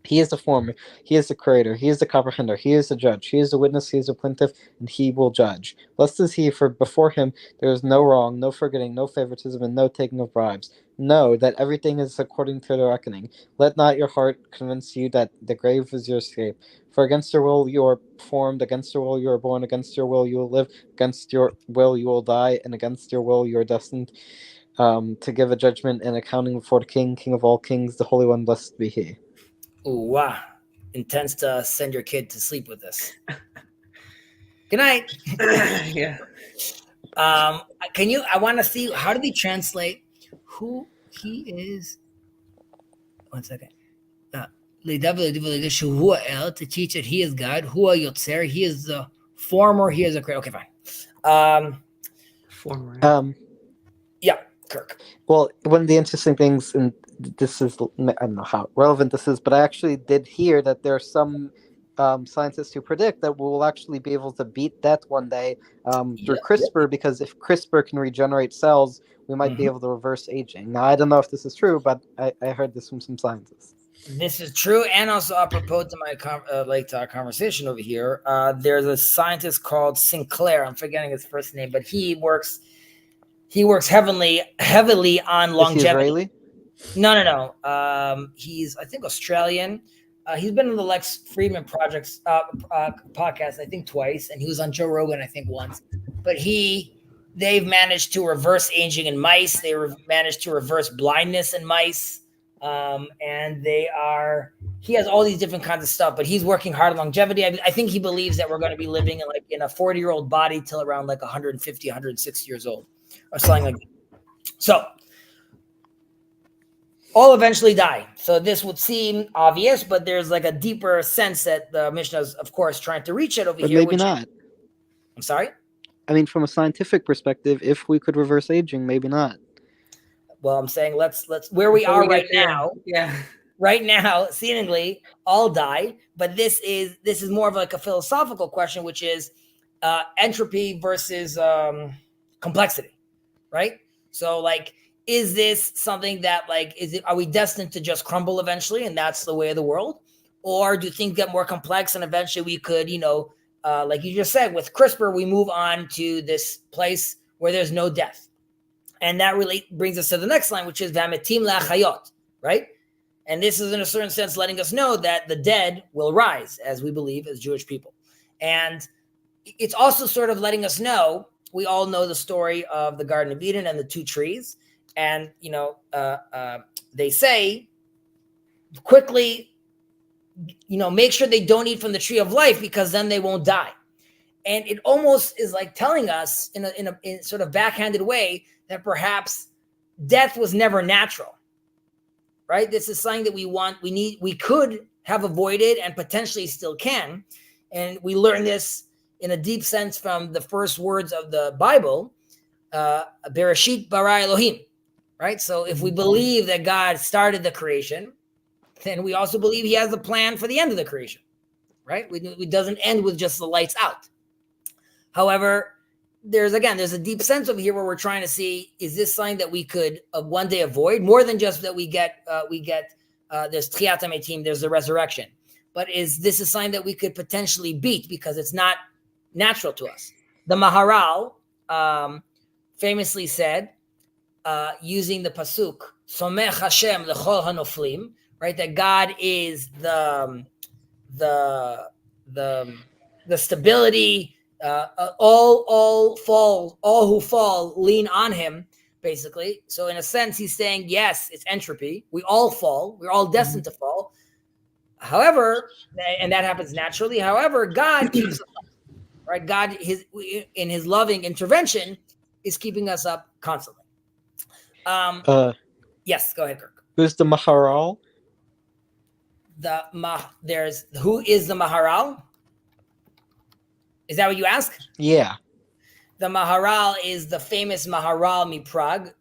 He is the former, he is the creator, he is the comprehender, he is the judge, he is the witness, he is the plaintiff, and he will judge. Blessed is he, for before him there is no wrong, no forgetting, no favoritism, and no taking of bribes. Know that everything is according to the reckoning. Let not your heart convince you that the grave is your escape. For against your will you are formed, against your will you are born, against your will you will live, against your will you will die, and against your will you are destined to give a judgment and accounting before the King, King of all kings, the Holy One, blessed be he. Oh, wow. Intense to send your kid to sleep with this. Good night. Yeah. I want to see, how do they translate who he is? 1 second. To teach that he is God. Hua Yotzer, he is the former, he is the creator. Okay, fine. Former. Yeah, Kirk. Well, one of the interesting things, and this is, I don't know how relevant this is, but I actually did hear that there are some scientists who predict that we'll actually be able to beat death one day through CRISPR, because if CRISPR can regenerate cells, we might be able to reverse aging. Now, I don't know if this is true, but I heard this from some scientists. This is true, and also apropos to my our conversation over here, there's a scientist called Sinclair. I'm forgetting his first name, but he works heavily on longevity. Is he Israeli? No. He's, I think, Australian. He's been on the Lex Friedman Project's podcast, I think, twice, and he was on Joe Rogan, I think, once. But they've managed to reverse aging in mice. They managed to reverse blindness in mice, and he has all these different kinds of stuff. But he's working hard on longevity. I think he believes that we're going to be living in a 40-year-old body till around 150, 160 years old, or something like that. So all eventually die. So this would seem obvious, but there's a deeper sense that the Mishnah is, of course, trying to reach it over here. Maybe not. I'm sorry? I mean, from a scientific perspective, if we could reverse aging, maybe not. Well, I'm saying let's where we are right now. Yeah. Right now, seemingly all die, but this is more of a philosophical question, which is entropy versus complexity, right? So is this something that are we destined to just crumble eventually, and that's the way of the world? Or do things get more complex and eventually we could, like you just said, with CRISPR, we move on to this place where there's no death. And that really brings us to the next line, which is V'hametim la'achayot, right? And this is in a certain sense letting us know that the dead will rise, as we believe as Jewish people. And it's also sort of letting us know, we all know the story of the Garden of Eden and the two trees. And, they say quickly, make sure they don't eat from the tree of life, because then they won't die. And it almost is like telling us in a sort of backhanded way that perhaps death was never natural, right? This is something that we could have avoided and potentially still can. And we learn this in a deep sense from the first words of the Bible, Bereshit bara Elohim. Right? So if we believe that God started the creation, then we also believe he has a plan for the end of the creation, right? It doesn't end with just the lights out. However, there's a deep sense over here where we're trying to see, is this something that we could one day avoid, more than just that we get there's Tchiat HaMetim, there's the resurrection, but is this a sign that we could potentially beat because it's not natural to us? The Maharal famously said, using the pasuk Somech Hashem lechol hanoflim, right, that God is the stability. All who fall lean on him, basically. So in a sense, he's saying, yes, it's entropy. We all fall. We're all destined to fall. However, and that happens naturally. However, God keeps us up, right? God, in his loving intervention, is keeping us up constantly. Yes, go ahead, Kirk. Who's the Maharal? Who is the Maharal? Is that what you ask? Yeah. The Maharal is the famous Maharal Prague,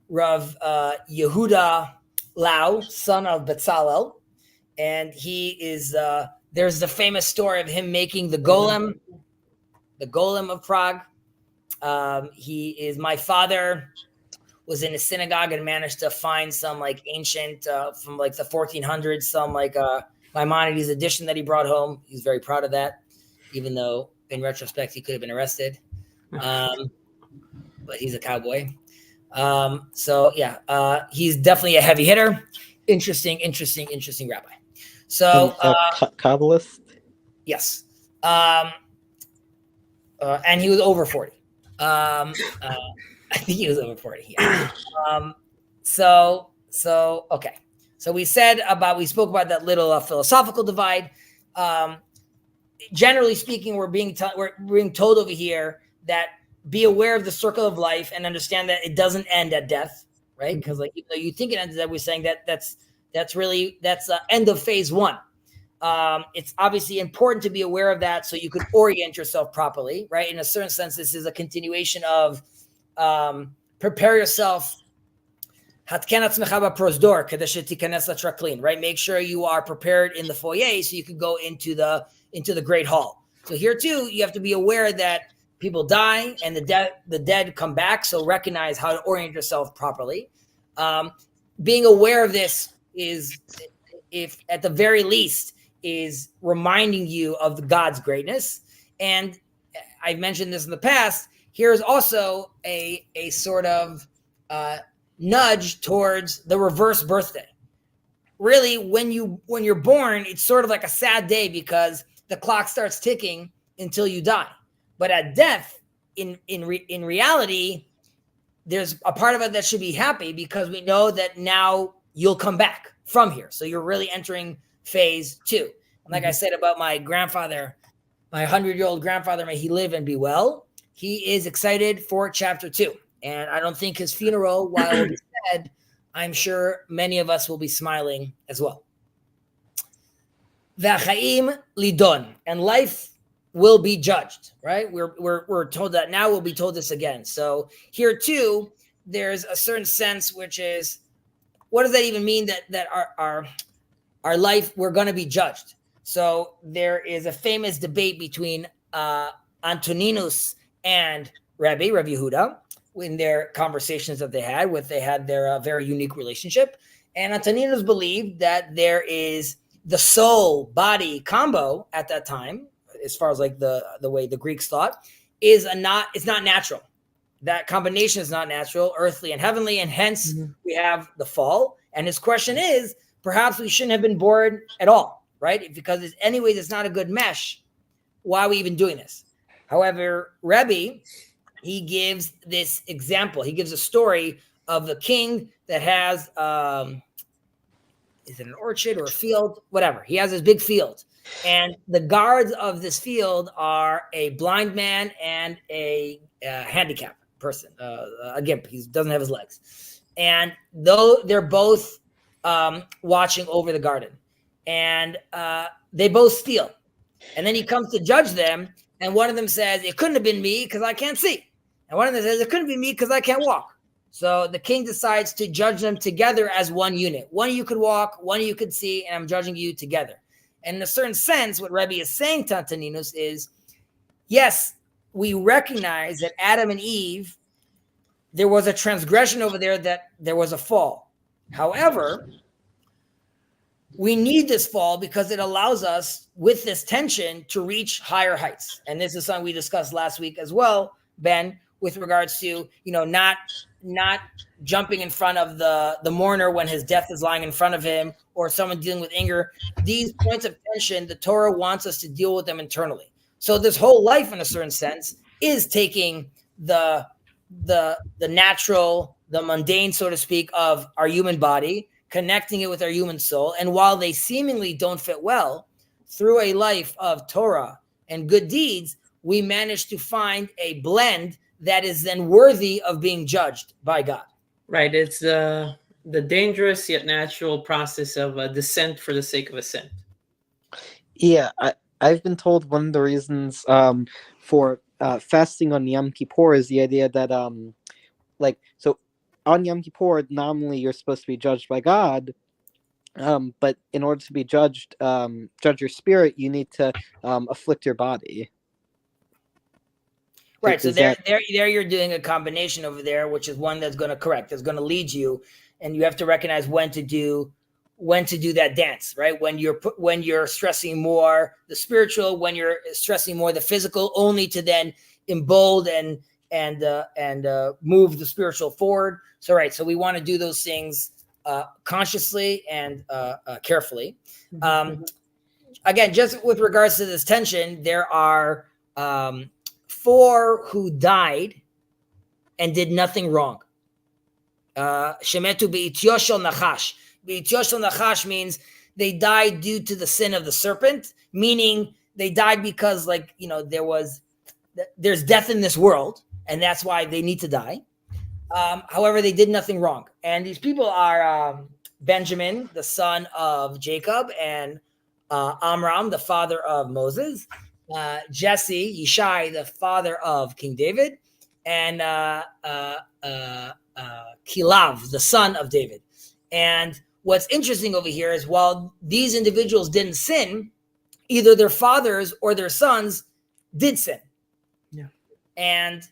Rav Yehuda Lau, son of Betzalel. And he is, there's the famous story of him making the golem of Prague. My father was in a synagogue and managed to find some like ancient, from like the 1400s, some like Maimonides edition that he brought home. He's very proud of that, even though in retrospect he could have been arrested. But he's a cowboy. So yeah, he's definitely a heavy hitter. Interesting rabbi. So Kabbalist. Yes. And he was over 40. I think he was over 40. Yeah. So okay. So we spoke about that little philosophical divide. Generally speaking, we're being told over here that be aware of the circle of life and understand that it doesn't end at death, right? Because like even though you think it ends at death, we're saying that's the end of phase one. It's obviously important to be aware of that so you could orient yourself properly, right? In a certain sense, this is a continuation of prepare yourself. Right? Make sure you are prepared in the foyer so you can go into the great hall. So here too, you have to be aware that people die and the dead come back. So recognize how to orient yourself properly. Being aware of this is, if at the very least, is reminding you of God's greatness. And I've mentioned this in the past. Here's also a sort of nudge towards the reverse birthday. Really, when you're born, it's sort of like a sad day because the clock starts ticking until you die. But at death, in reality, there's a part of it that should be happy because we know that now you'll come back from here. So you're really entering phase two. And like I said about my grandfather, my 100-year-old grandfather, may he live and be well. He is excited for chapter 2. And I don't think his funeral, while it will be sad, I'm sure many of us will be smiling as well. V'chaim lidon, and life will be judged, right? We're told that now, we'll be told this again. So here too, there's a certain sense, which is, what does that even mean that our life, we're going to be judged? So there is a famous debate between Antoninus and Rabbi Yehuda in their conversations that they had their very unique relationship. And Antoninus believed that there is the soul body combo at that time, as far as like the way the Greeks thought, it's not natural. That combination is not natural, earthly and heavenly, and hence we have the fall. And his question is, perhaps we shouldn't have been born at all, right? Because anyways, it's not a good mesh. Why are we even doing this? However, Rebbe, he gives this example. He gives a story of the king that has, is it an orchard or a field? Whatever. He has this big field. And the guards of this field are a blind man and a handicapped person, a gimp. He doesn't have his legs. And though they're both watching over the garden, and they both steal. And then he comes to judge them, and one of them says, it couldn't have been me because I can't see. And one of them says, it couldn't be me because I can't walk. So the king decides to judge them together as one unit. One of you could walk, one of you could see, and I'm judging you together. And in a certain sense, what Rebbe is saying to Antoninus is, yes, we recognize that Adam and Eve, there was a transgression over there, that there was a fall. However, we need this fall because it allows us, with this tension, to reach higher heights. And this is something we discussed last week as well, Ben, with regards to, not jumping in front of the mourner when his death is lying in front of him, or someone dealing with anger. These points of tension, the Torah wants us to deal with them internally. So this whole life, in a certain sense, is taking the natural, the mundane, so to speak, of our human body, connecting it with our human soul. And while they seemingly don't fit well, through a life of Torah and good deeds, we manage to find a blend that is then worthy of being judged by God. Right. It's the dangerous yet natural process of a descent for the sake of ascent. Yeah, I've been told one of the reasons for fasting on Yom Kippur is the idea that so on Yom Kippur, nominally you're supposed to be judged by God, but in order to be judge your spirit, you need to afflict your body. Right. So there you're doing a combination over there, which is one that's going to correct, that's going to lead you, and you have to recognize when to do that dance, right? When you're stressing more the spiritual, when you're stressing more the physical, only to then embolden and move the spiritual forward. So, right. So we want to do those things consciously and carefully. Again, just with regards to this tension, there are 4 who died and did nothing wrong. Shemetu be'ityo shel nachash. Be'ityo shel nachash means they died due to the sin of the serpent, meaning they died because, there's death in this world, and that's why they need to die. However, they did nothing wrong. And these people are Benjamin, the son of Jacob, and Amram, the father of Moses, Jesse, Yishai, the father of King David, and Kilav, the son of David. And what's interesting over here is, while these individuals didn't sin, either their fathers or their sons did sin. Yeah. And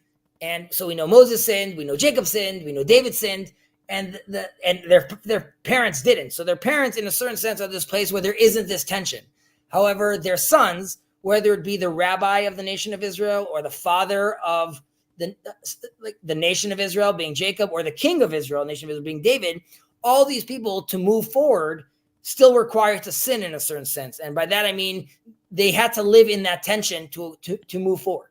so we know Moses sinned, we know Jacob sinned, we know David sinned, and their parents didn't. So their parents, in a certain sense, are this place where there isn't this tension. However, their sons, whether it be the rabbi of the nation of Israel, or the father of the nation of Israel being Jacob, or the king of Israel, nation of Israel being David, all these people, to move forward, still required to sin in a certain sense. And by that I mean they had to live in that tension to move forward.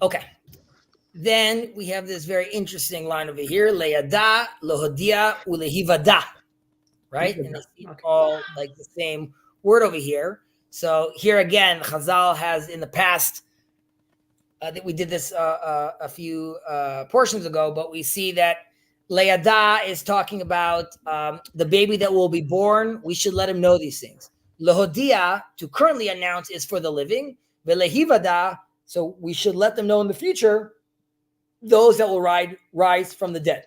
Okay. Then we have this very interesting line over here: Leyada, Lohodia, Ulehivada. Right? And they all like the same word over here. So here again, Chazal has in the past, I think we did this a few portions ago, but we see that Leyada is talking about the baby that will be born. We should let him know these things. Lohodia, to currently announce, is for the living. Velehivada, so we should let them know in the future, those that will rise from the dead.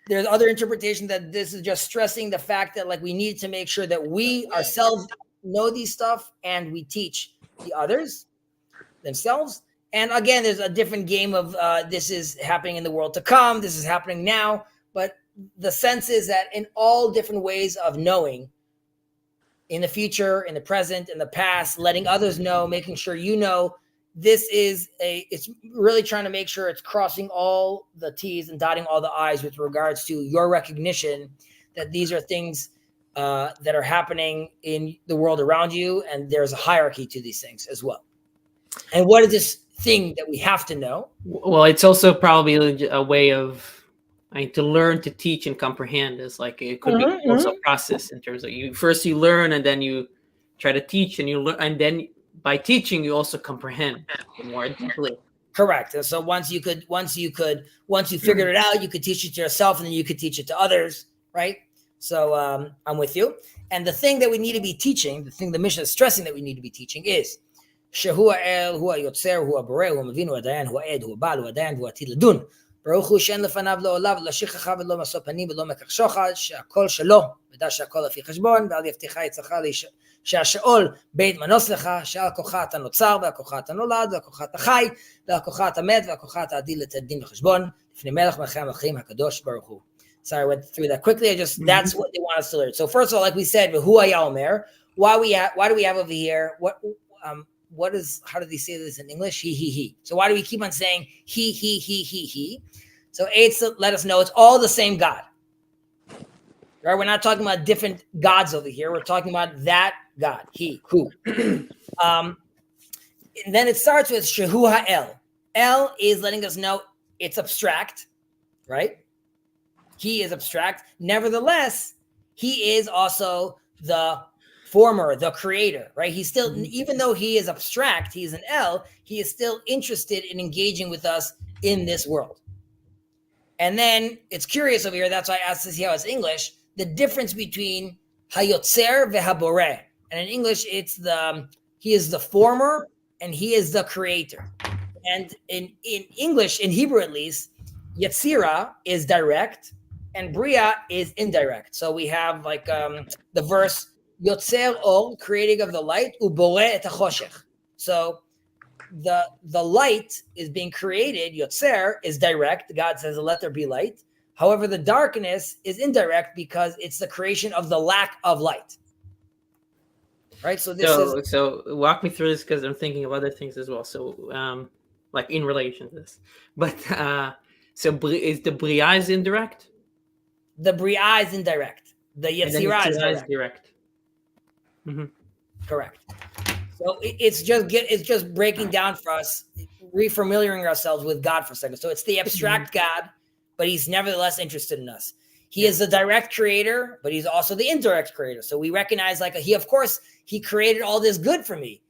There's other interpretation that this is just stressing the fact that we need to make sure that we ourselves know these stuff and we teach the others themselves. And again, there's a different game of this is happening in the world to come, this is happening now. But the sense is that in all different ways of knowing, in the future, in the present, in the past, letting others know, making sure you know, it's really trying to make sure it's crossing all the T's and dotting all the I's with regards to your recognition that these are things that are happening in the world around you, and there's a hierarchy to these things as well. And what is this thing that we have to know? Well, it's also probably a way of to learn, to teach, and comprehend. Is it could be also a process in terms of you learn, and then you try to teach, and you learn, and then by teaching you also comprehend more deeply. Correct. And so once you figured it out, you could teach it to yourself, and then you could teach it to others, right? So I'm with you. And the thing that we need to be teaching, the thing the Mishnah is stressing that we need to be teaching is Shehu El, Hu Yotzer, Hu Boreh, Hu Mavinu, Adayan, Hu Ed, Hu Bal, Hu Adayan, Hu Atid Ladun. ברוך הוא שאין לפניו לא עולה ולא שכחה ולא משוא פנים ולא מקח שוחד, שהכל שלו, ודע שהכל לפי חשבון, ואל יבטיחה יצלך שהשאול בית מנוס לך, שעל כוחה אתה נוצר, ועל כוחה אתה נולד, ועל כוחה אתה חי, ועל כוחה אתה מת, ועל כוחה אתה עתיד לתת דין וחשבון, לפני מלך מלכי המלכים הקדוש ברוך הוא. Sorry, I went through that quickly. That's what they want us to learn. So first of all, like we said, who היה אומר, why do we have over here, how do they say this in English? He. So why do we keep on saying he? So eight, let us know it's all the same God. Right? We're not talking about different gods over here. We're talking about that God, he, who. And then it starts with Shehu Ha'el. El is letting us know it's abstract, right? He is abstract. Nevertheless, he is also the former, the creator, right? He's still, even though he is abstract, he's an El, he is still interested in engaging with us in this world. And then it's curious over here, that's why I asked to see how it's English, the difference between Hayotzer veHaboreh. And in English, it's he is the former and he is the creator. And in English, in Hebrew at least, Yetzira is direct and Bria is indirect. So we have like the verse, Yotzer Or, creating of the light, Uboreh et HaChoshech. So the light is being created, Yotzer is direct. God says, let there be light. However, the darkness is indirect because it's the creation of the lack of light. Right? So walk me through this because I'm thinking of other things as well. So like in relation to this. But so is the Bria is indirect? The Bria is indirect. The Yetzirah is direct. Mm-hmm. Correct. So it's just breaking down for us, refamiliaring ourselves with God for a second. So it's the abstract God, but he's nevertheless interested in us. He is the direct creator, but he's also the indirect creator. So we recognize he created all this good for me,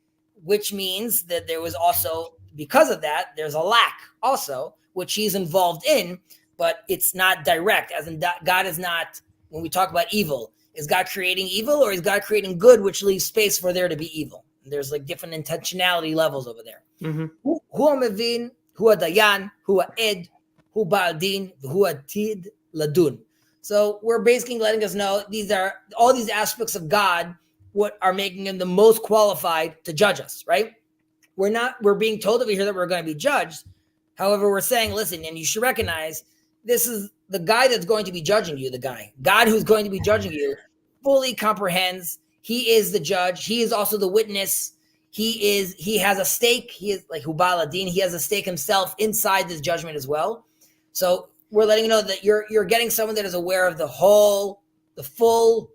which means that there was also, because of that, there's a lack also, which he's involved in, but it's not direct, as in God is not, when we talk about evil, is God creating evil or is God creating good, which leaves space for there to be evil? There's like different intentionality levels over there. Hu HaMevin, Hu HaDayan, Hu HaEd, Hu Ba'al Din, Hu Atid Ladun. So we're basically letting us know these are all these aspects of God, what are making him the most qualified to judge us, right? We're being told over here that we're going to be judged. However, we're saying, listen, and you should recognize this is the guy that's going to be judging you, God who's going to be judging you fully comprehends. He is the judge. He is also the witness. He has a stake. He is like Hubal Adin. He has a stake himself inside this judgment as well. So we're letting you know that you're getting someone that is aware of the full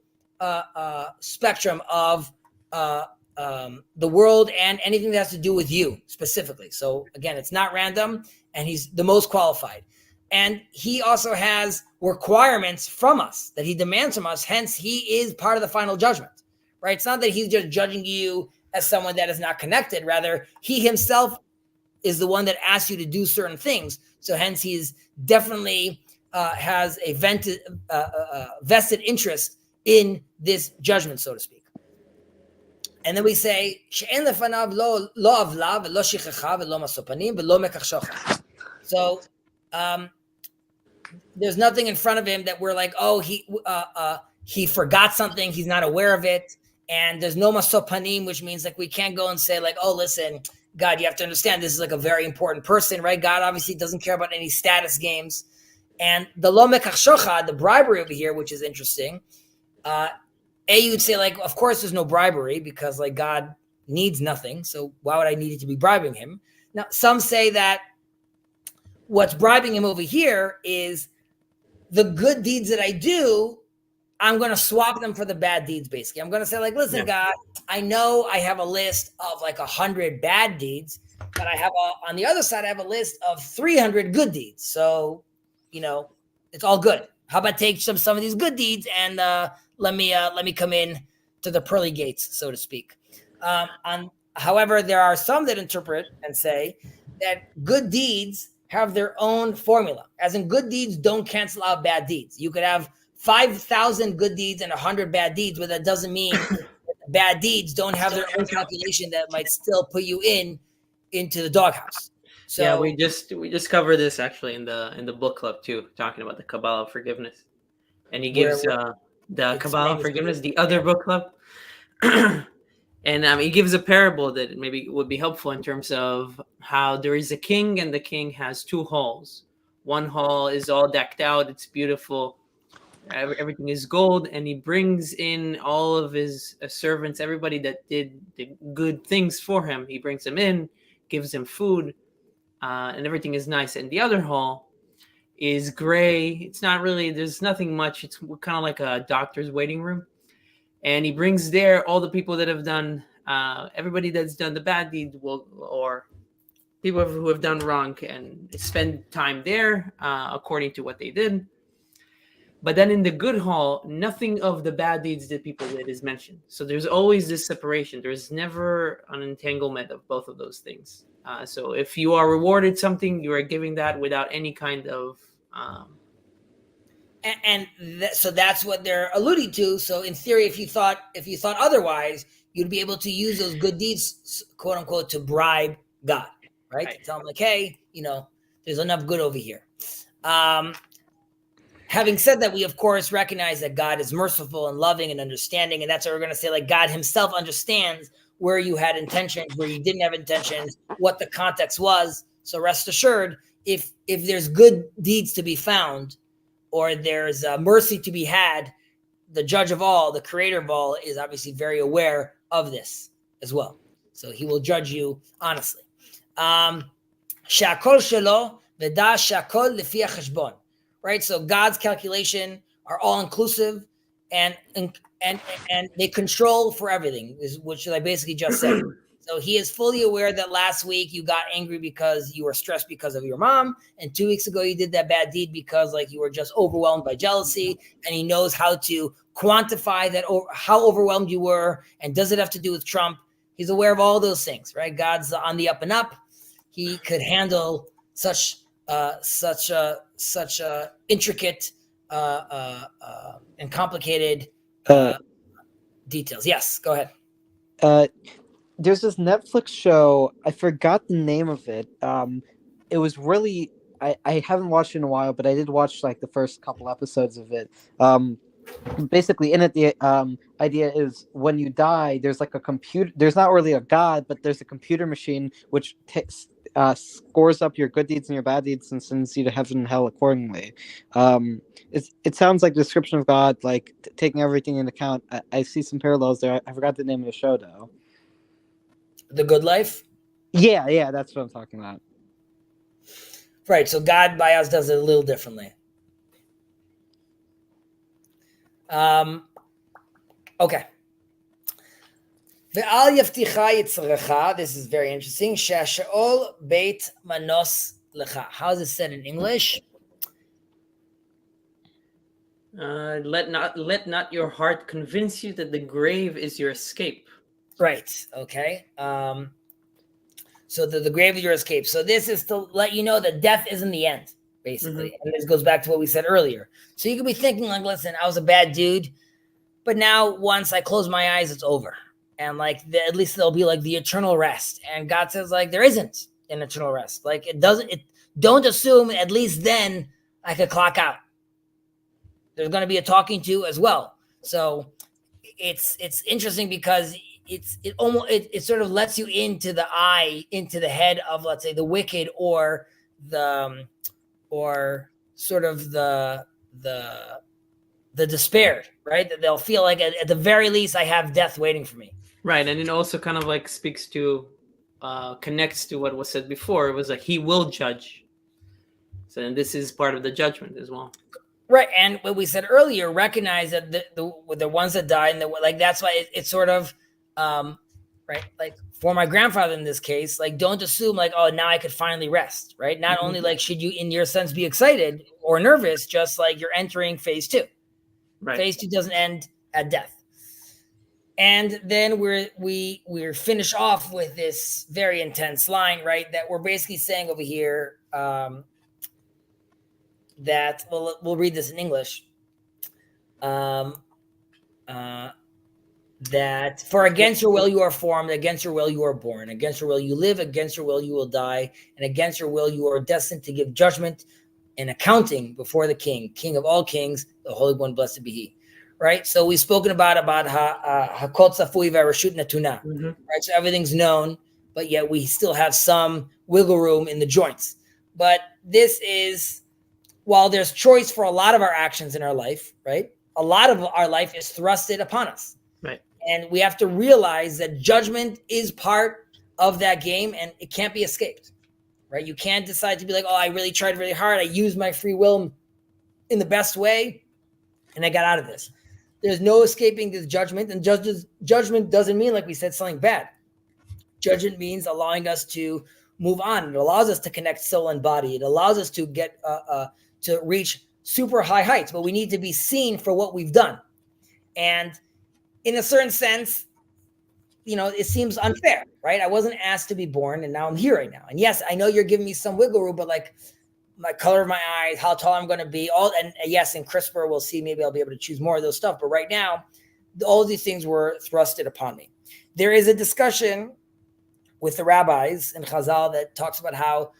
spectrum of the world and anything that has to do with you specifically. So again, it's not random, and he's the most qualified. And he also has requirements from us that he demands from us. Hence, he is part of the final judgment, right? It's not that he's just judging you as someone that is not connected. Rather, he himself is the one that asks you to do certain things. So hence, he's definitely has a vested interest in this judgment, so to speak. And then we say, "She'en lefanav lo avla v'lo shichecha v'lo masou panim v'lo mekach shochad." So there's nothing in front of him that we're like, oh, he forgot something, he's not aware of it, and there's no masou panim, which means like we can't go and say like, oh, listen, God, you have to understand this is like a very important person, right? God obviously doesn't care about any status games. And the lo mekach shochad, the bribery over here, which is interesting. You would say like, of course there's no bribery because like God needs nothing. So why would I need it to be bribing him? Now, some say that what's bribing him over here is the good deeds that I do, I'm going to swap them for the bad deeds, basically. I'm going to say like, listen, God, I know I have a list of like 100 bad deeds, but I have on the other side, I have a list of 300 good deeds. So, it's all good. How about take some of these good deeds and let me come in to the pearly gates, so to speak. However, there are some that interpret and say that good deeds have their own formula, as in good deeds don't cancel out bad deeds. You could have 5,000 good deeds and 100 bad deeds, but that doesn't mean that bad deeds don't have their own calculation that might still put you into the doghouse. So yeah, we just covered this actually in the book club too, talking about the Kabbalah of forgiveness, and he gives the Kabbalah of forgiveness, the other book club, and he gives a parable that maybe would be helpful in terms of how there is a king, and the king has two halls. One hall is all decked out; it's beautiful. Everything is gold, and he brings in all of his servants, everybody that did the good things for him. He brings them in, gives them food, and everything is nice. And the other hall is gray. It's not really, there's nothing much. It's kind of like a doctor's waiting room. And he brings there all the people that have done, everybody that's done the bad deed or people who have done wrong, and spend time there according to what they did. But then in the good hall, nothing of the bad deeds that people did is mentioned. So there's always this separation. There's never an entanglement of both of those things. So if you are rewarded something, you are giving that without any kind of. So that's what they're alluding to. So in theory, if you thought otherwise, you'd be able to use those good deeds, quote unquote, to bribe God, right? To tell him like, hey, there's enough good over here. Having said that, we of course recognize that God is merciful and loving and understanding, and that's what we're going to say. Like God Himself understands where you had intentions, where you didn't have intentions, what the context was. So rest assured, if there's good deeds to be found, or there's mercy to be had, the Judge of all, the Creator of all, is obviously very aware of this as well. So He will judge you honestly. Shakol shelo v'da shakol lefi hacheshbon. Right, so God's calculation are all inclusive, and they control for everything, which I basically just said. So He is fully aware that last week you got angry because you were stressed because of your mom, and 2 weeks ago you did that bad deed because you were just overwhelmed by jealousy. And He knows how to quantify that, how overwhelmed you were, and does it have to do with Trump? He's aware of all those things, right? God's on the up and up. He could handle such intricate and complicated details. Yes, go ahead. There's this Netflix show. I forgot the name of it. It was really, I haven't watched it in a while, but I did watch the first couple episodes of it. Basically, in it, the idea is when you die, there's a computer. There's not really a god, but there's a computer machine which scores up your good deeds and your bad deeds and sends you to heaven and hell accordingly. It sounds like the description of God, taking everything into account. I see some parallels there. I forgot the name of the show though. The Good Life? Yeah, that's what I'm talking about. Right, so God by us does it a little differently. Okay. This is very interesting. Beit manos lecha. How is it said in English? Let not your heart convince you that the grave is your escape. Right. Okay. So the grave is your escape. So this is to let you know that death isn't the end, basically. Mm-hmm. And this goes back to what we said earlier. So you could be thinking listen, I was a bad dude, but now once I close my eyes, it's over. And at least there'll be the eternal rest. And God says there isn't an eternal rest. Don't assume at least then I could clock out. There's going to be a talking to as well. So it's interesting because it sort of lets you into the head of, let's say, the wicked or the despaired, right? That they'll feel at the very least I have death waiting for me. Right, and it also kind of speaks to, connects to what was said before. It was He will judge. So this is part of the judgment as well. Right, and what we said earlier, recognize that the ones that died, and that's why it's sort of, right, for my grandfather in this case, don't assume oh, now I could finally rest, right? Not only should you in your sense be excited or nervous, just you're entering phase 2. Right. Phase 2 doesn't end at death. And then we're finish off with this very intense line, right? That we're basically saying over here, that we'll read this in English. that for against your will you are formed, against your will you are born, against your will you live, against your will you will die, and against your will you are destined to give judgment and accounting before the King of all kings, the Holy One, blessed be He. Right? So we've spoken about Hakol Tzafui V'Rashut Natuna. Right? So everything's known, but yet we still have some wiggle room in the joints. But this is, while there's choice for a lot of our actions in our life, right? A lot of our life is thrusted upon us. Right. And we have to realize that judgment is part of that game and it can't be escaped, right? You can't decide to be like, oh, I really tried really hard. I used my free will in the best way and I got out of this. There's no escaping this judgment. And judgment doesn't mean, like we said, something bad. Judgment means allowing us to move on. It allows us to connect soul and body. It allows us to get to reach super high heights, but we need to be seen for what we've done. And in a certain sense, it seems unfair, right? I wasn't asked to be born and now I'm here right now. And yes, I know you're giving me some wiggle room, but like my color of my eyes, how tall I'm going to be, and yes, in CRISPR, we'll see, maybe I'll be able to choose more of those stuff. But right now, all of these things were thrusted upon me. There is a discussion with the rabbis in Chazal that talks about how,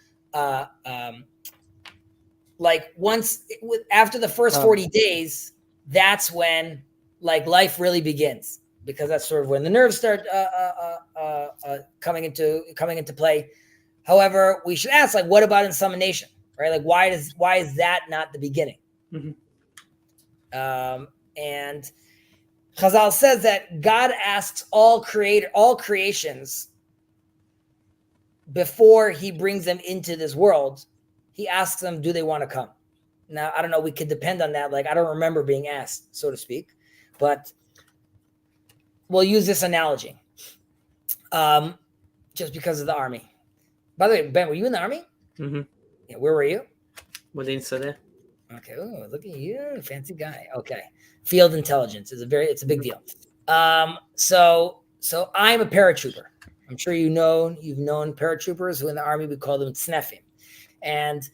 after the first 40 days, that's when like life really begins, because that's sort of when the nerves start coming into play. However, we should ask, like, what about insemination, right? Like, why is that not the beginning? And Chazal says that God asks all creations before He brings them into this world. He asks them, do they want to come? Now, I don't know. We could depend on that. Like, I don't remember being asked, so to speak, but we'll use this analogy just because of the army. By the way, Ben, were you in the army? Yeah, where were you? Within Sadeh. Okay. Oh, look at you, fancy guy. Okay. Field intelligence is it's a big deal. So I'm a paratrooper. I'm sure you've known paratroopers who in the army, we call them sneffim. And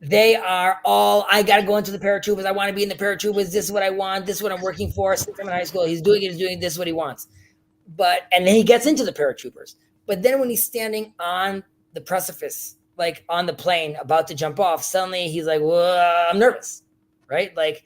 they are all, I got to go into the paratroopers. I want to be in the paratroopers. This is what I want. This is what I'm working for. Since I'm in high school, he's doing this is what he wants. And then he gets into the paratroopers. But then when he's standing on the precipice, like on the plane about to jump off, suddenly he's like, well, I'm nervous, right? Like,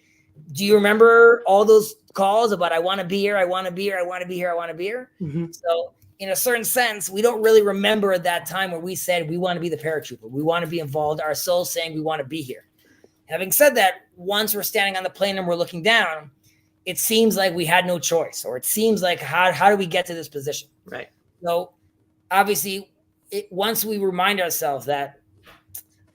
do you remember all those calls about, I want to be here, I want to be here, I want to be here, I want to be here? So in a certain sense, we don't really remember at that time where we said we want to be the paratrooper. We want to be involved. Our soul's saying we want to be here. Having said that, once we're standing on the plane and we're looking down, it seems like we had no choice, or it seems like how do we get to this position? Right. So obviously, once we remind ourselves that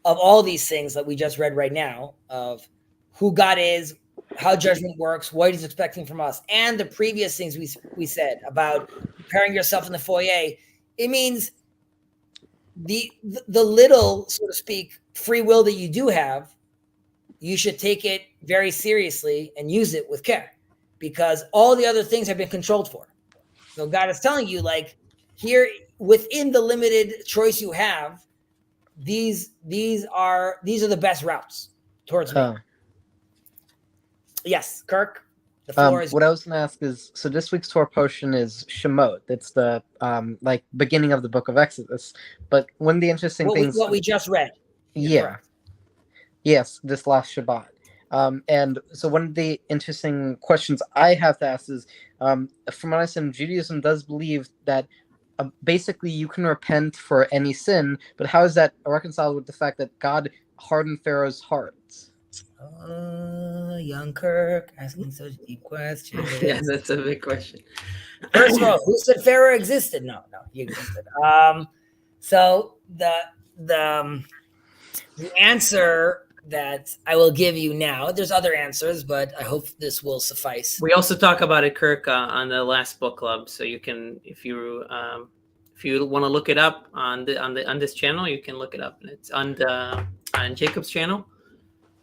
of all these things that we just read right now, of who God is, how judgment works, what He's expecting from us, and the previous things we said about preparing yourself in the foyer, it means the little, so to speak, free will that you do have, you should take it very seriously and use it with care, because all the other things have been controlled for. So God is telling you, like, here within the limited choice you have, these are the best routes towards me. Yes, Kirk. The floor is. What I was going to ask is, so this week's Torah portion is Shemot. It's the beginning of the book of Exodus. But one of the interesting things, what we just read. Yes, this last Shabbat. And so one of the interesting questions I have to ask is, from what I said, Judaism does believe that basically you can repent for any sin, but how is that reconciled with the fact that God hardened Pharaoh's heart? Young Kirk asking such deep questions. Yeah, that's a big question. First of all, who said Pharaoh existed? No, he existed. So the answer that I will give you now, there's other answers, but I hope this will suffice. We also talk about it, Kirk, on the last book club. So you can, if you want to look it up on this channel, you can look it up. It's on Jacob's channel.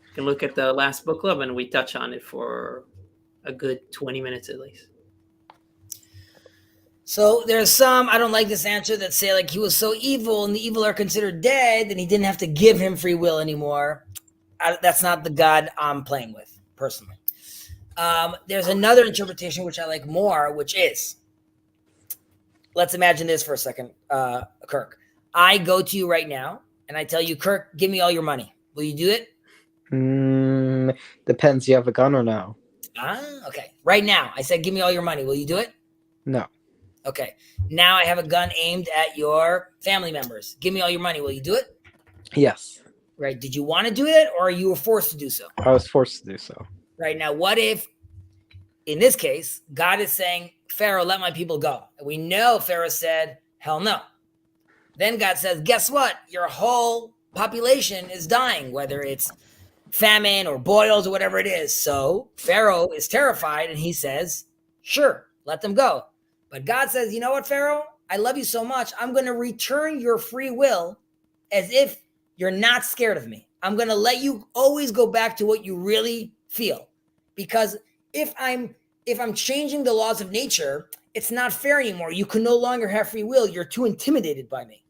You can look at the last book club, and we touch on it for a good 20 minutes at least. So there's some, I don't like this answer, that say like he was so evil and the evil are considered dead and he didn't have to give him free will anymore. That's not the God I'm playing with personally. There's another interpretation which I like more, which is, let's imagine this for a second, Kirk. I go to you right now and I tell you, Kirk, give me all your money. Will you do it? Depends. You have a gun or no? Okay. Right now, I said, give me all your money. Will you do it? No. Okay. Now I have a gun aimed at your family members. Give me all your money. Will you do it? Yes. Right. Did you want to do it or you were forced to do so? I was forced to do so. Right. Now, what if, in this case, God is saying, Pharaoh, let my people go. And we know Pharaoh said, hell no. Then God says, guess what? Your whole population is dying, whether it's famine or boils or whatever it is. So Pharaoh is terrified and he says, sure, let them go. But God says, you know what, Pharaoh? I love you so much. I'm going to return your free will as if you're not scared of me. I'm going to let you always go back to what you really feel. Because if I'm changing the laws of nature, it's not fair anymore. You can no longer have free will. You're too intimidated by me.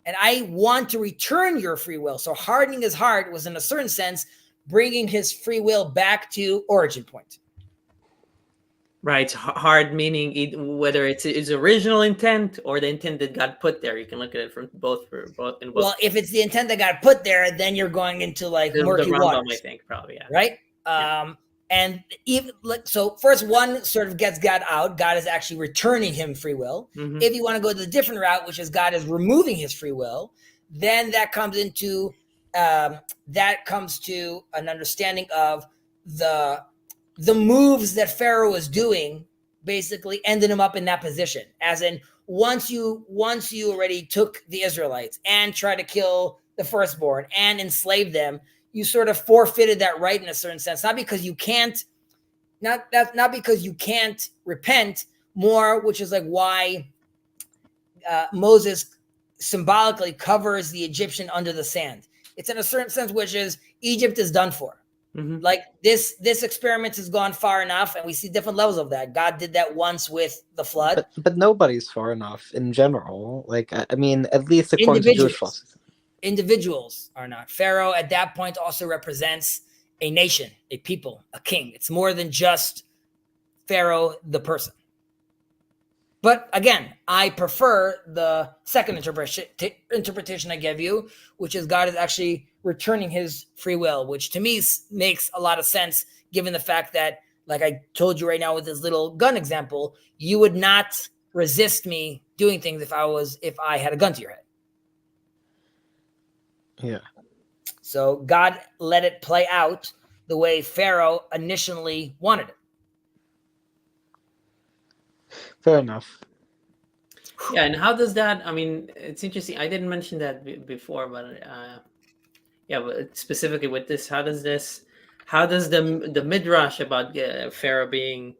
And I want to return your free will. So hardening his heart was, in a certain sense, bringing his free will back to origin point. Right. Hard meaning whether it's his original intent or the intent that God put there. You can look at it from both. Well, if it's the intent that got put there, then you're going into like murky waters. I think probably, yeah. Right. Yeah. And even so, first one sort of gets God out. God is actually returning him free will. Mm-hmm. If you want to go to the different route, which is God is removing his free will, then that comes into an understanding of the moves that Pharaoh was doing, basically ended him up in that position. As in, once you already took the Israelites and tried to kill the firstborn and enslave them, you sort of forfeited that right in a certain sense, not because you can't repent more, which is like why Moses symbolically covers the Egyptian under the sand. It's in a certain sense, which is Egypt is done for. Mm-hmm. Like this experiment has gone far enough, and we see different levels of that. God did that once with the flood, but nobody's far enough in general. Like, I mean, at least according to Jewish philosophy. Individuals are not. Pharaoh at that point also represents a nation, a people, a king. It's more than just Pharaoh, the person. But again, I prefer the second interpretation I gave you, which is God is actually returning his free will, which to me makes a lot of sense, given the fact that, like I told you right now with this little gun example, you would not resist me doing things if I had a gun to your head. Yeah. So God let it play out the way Pharaoh initially wanted it. Fair enough. Yeah, and how does that? I mean, it's interesting. I didn't mention that before, but but specifically with this, how does the midrash about Pharaoh being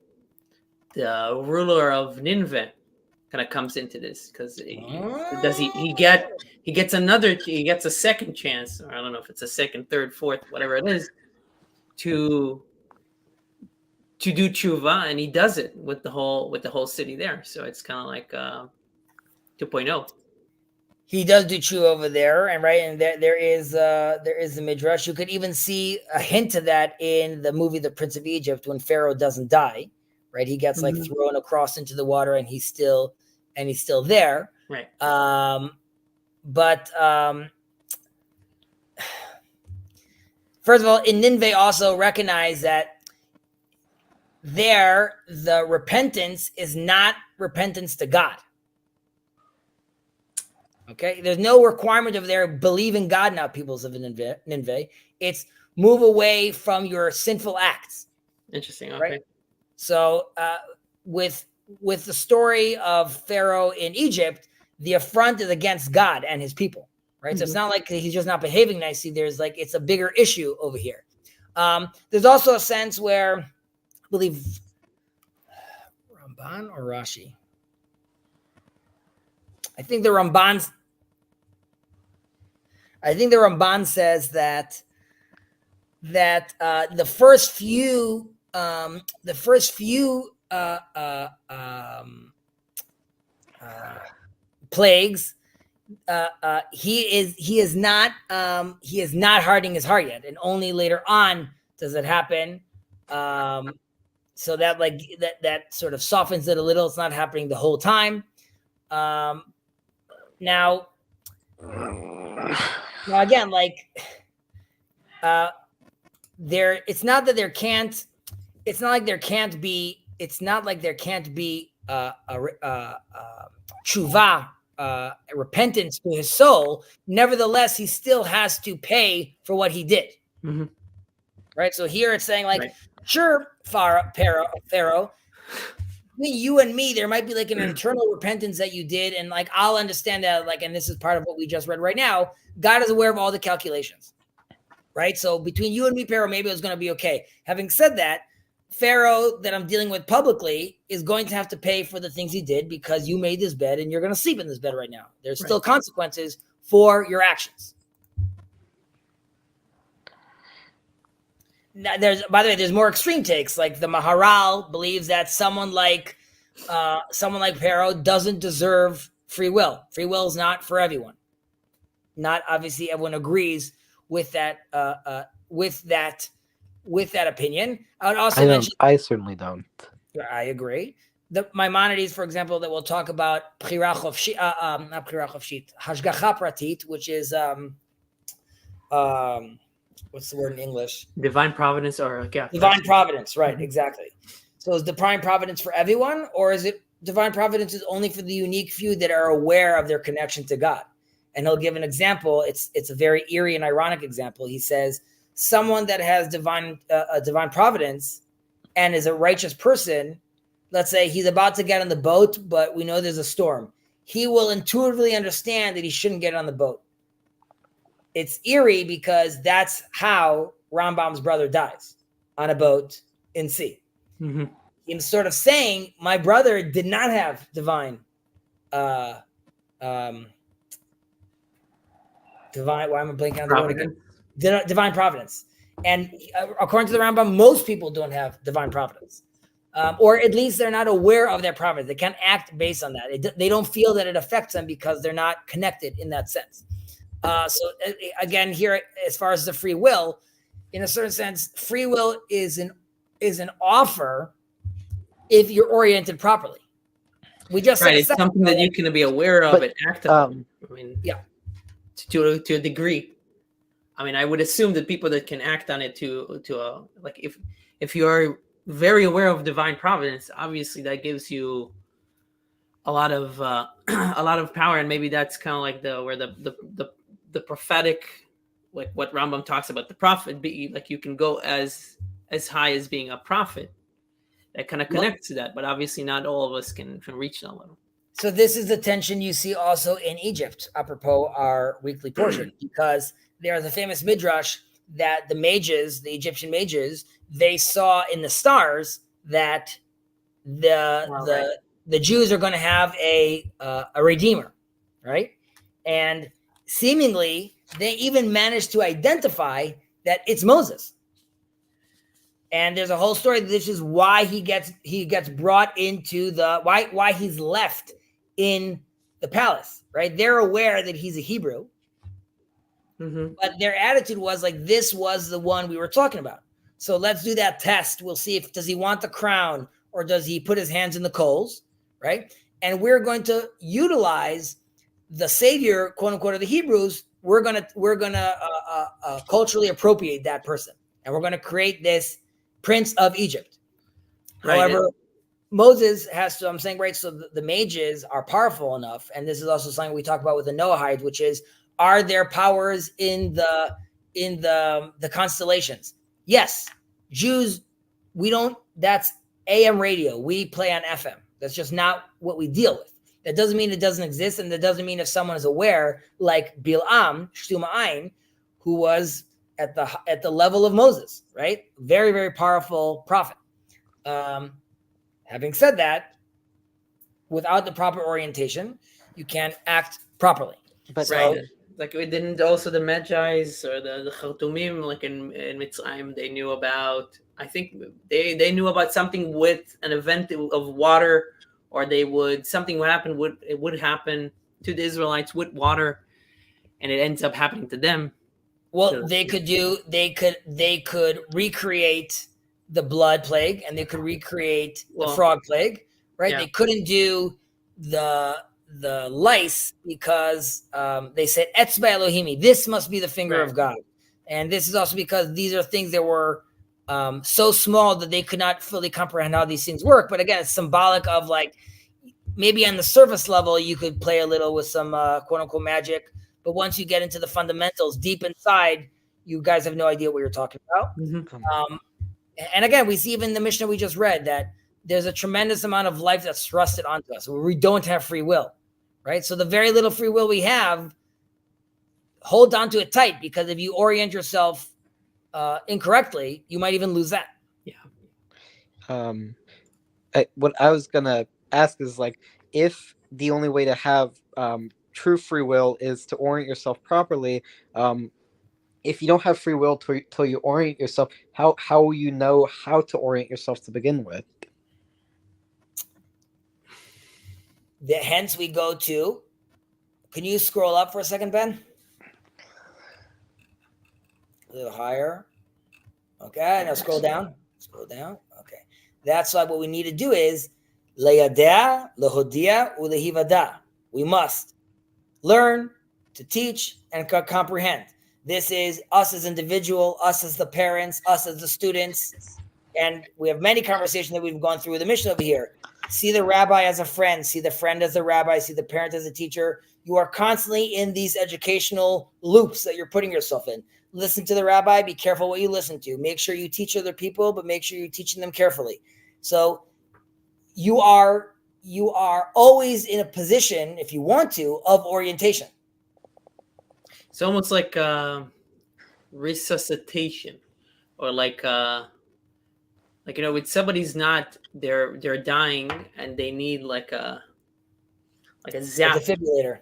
the ruler of Nineveh kind of comes into this? Because he gets a second chance, or I don't know if it's a second, third, fourth, whatever it is, to do tshuva, and he does it with the whole city there. So it's kind of like 2.0. He does do tshuva over there, and there is the midrash. You could even see a hint of that in the movie The Prince of Egypt when Pharaoh doesn't die. Right, he gets like thrown across into the water, and he's still there. Right. But first of all, in Nineveh, also recognize that there the repentance is not repentance to God. Okay, there's no requirement of their believe in God now, peoples of Nineveh. It's move away from your sinful acts. Interesting. Okay. Right? So with the story of Pharaoh in Egypt, the affront is against God and his people. Right. Mm-hmm. So it's not like he's just not behaving nicely. There's like, it's a bigger issue over here. There's also a sense where, I believe, Ramban or Rashi. I think the Ramban says that the first few plagues, he is not hardening his heart yet, and only later on does it happen. So that that sort of softens it a little. It's not happening the whole time. Now again, it's not like there can't be tshuva, repentance to his soul. Nevertheless, he still has to pay for what he did. Mm-hmm. Right. So here it's saying sure, Pharaoh, between you and me, there might be like an internal repentance that you did. And I'll understand that, and this is part of what we just read right now. God is aware of all the calculations. Right. So between you and me, Pharaoh, maybe it was going to be okay. Having said that, Pharaoh that I'm dealing with publicly is going to have to pay for the things he did because you made this bed and you're going to sleep in this bed right now. There's still consequences for your actions. Now, by the way, there's more extreme takes. Like the Maharal believes that someone like Pharaoh doesn't deserve free will. Free will is not for everyone. Not obviously everyone agrees with that. With that opinion. I would also mention. I certainly don't. I agree. The Maimonides, for example, that we'll talk about not Bchira Chofshit, Hashgacha Pratit, which is what's the word in English? Divine providence, divine providence, right? Mm-hmm. Exactly. So is divine providence for everyone, or is it divine providence is only for the unique few that are aware of their connection to God? And he'll give an example. It's a very eerie and ironic example. He says someone that has divine providence and is a righteous person. Let's say he's about to get on the boat, but we know there's a storm. He will intuitively understand that he shouldn't get on the boat. It's eerie because that's how Rambam's brother dies, on a boat in sea. Mm-hmm. He's sort of saying, my brother did not have divine, why am I blanking on the word again? Divine providence. And according to the Rambam, most people don't have divine providence. Or at least they're not aware of their providence. They can't act based on that. They don't feel that it affects them because they're not connected in that sense. So again, here, as far as the free will, in a certain sense, free will is an offer if you're oriented properly. We just it's something that you can be aware of and act on. To a degree. I mean, I would assume that people that can act on it if you are very aware of divine providence, obviously that gives you a lot of power, and maybe that's kind of like where the prophetic, like what Rambam talks about the prophet, be like you can go as high as being a prophet. That kind of connects to that, but obviously not all of us can reach that level. So this is the tension you see also in Egypt, apropos our weekly portion, because there's a famous midrash that the Egyptian mages, they saw in the stars that the Jews are going to have a redeemer, right? And seemingly they even managed to identify that it's Moses. And there's a whole story. This is why he gets brought into why he's left in the palace, right? They're aware that he's a Hebrew, but their attitude was like, this was the one we were talking about. So let's do that test. We'll see does he want the crown or does he put his hands in the coals, right? And we're going to utilize the savior, quote unquote, of the Hebrews. We're gonna culturally appropriate that person, and we're gonna create this Prince of Egypt. Right. However, Moses has to, I'm saying, right, so the mages are powerful enough, and this is also something we talk about with the Noahides, which is, are there powers in the constellations? Yes. Jews, that's AM radio. We play on FM. That's just not what we deal with. That doesn't mean it doesn't exist, and that doesn't mean if someone is aware, like Bil'am, Shtuma Ayin, who was at the level of Moses, right? Very, very powerful prophet. Having said that, without the proper orientation, you can't act properly. But right, like we didn't also the Magi's or the Khartoumim, like in Mitzrayim, they knew about. I think they knew about something with an event of water, or something would happen to the Israelites with water, and it ends up happening to them. Well, they could recreate the blood plague and they could recreate the Well, frog plague, right? yeah. They couldn't do the lice because they said Etzba Elohimi, this must be the finger Right. of God. And this is also because these are things that were so small that they could not fully comprehend how these things work. But again, it's symbolic of like, maybe on the surface level, you could play a little with some quote unquote magic. But once you get into the fundamentals deep inside, you guys have no idea what you're talking about. Mm-hmm. And again, we see even in the Mishnah we just read that there's a tremendous amount of life that's thrusted onto us where we don't have free will, right? So the very little free will we have, hold on to it tight, because if you orient yourself incorrectly, you might even lose that. Yeah. What I was gonna ask is like, if the only way to have true free will is to orient yourself properly, if you don't have free will till you orient yourself, how will you know how to orient yourself to begin with? Hence we go to, can you scroll up for a second, Ben? A little higher. Okay, now scroll down. Scroll down. Okay. That's why what we need to do is leyadea, lehodia, ulehivada. We must learn, to teach, and comprehend. This is us as individual, us as the parents, us as the students. And we have many conversations that we've gone through with the Mishnah over here. See the rabbi as a friend, see the friend as the rabbi, see the parent as a teacher. You are constantly in these educational loops that you're putting yourself in. Listen to the rabbi, be careful what you listen to. Make sure you teach other people, but make sure you're teaching them carefully. So you are always in a position, if you want to, of orientation. It's almost like resuscitation, or like when somebody's not, they're dying and they need like a zap. A defibrillator.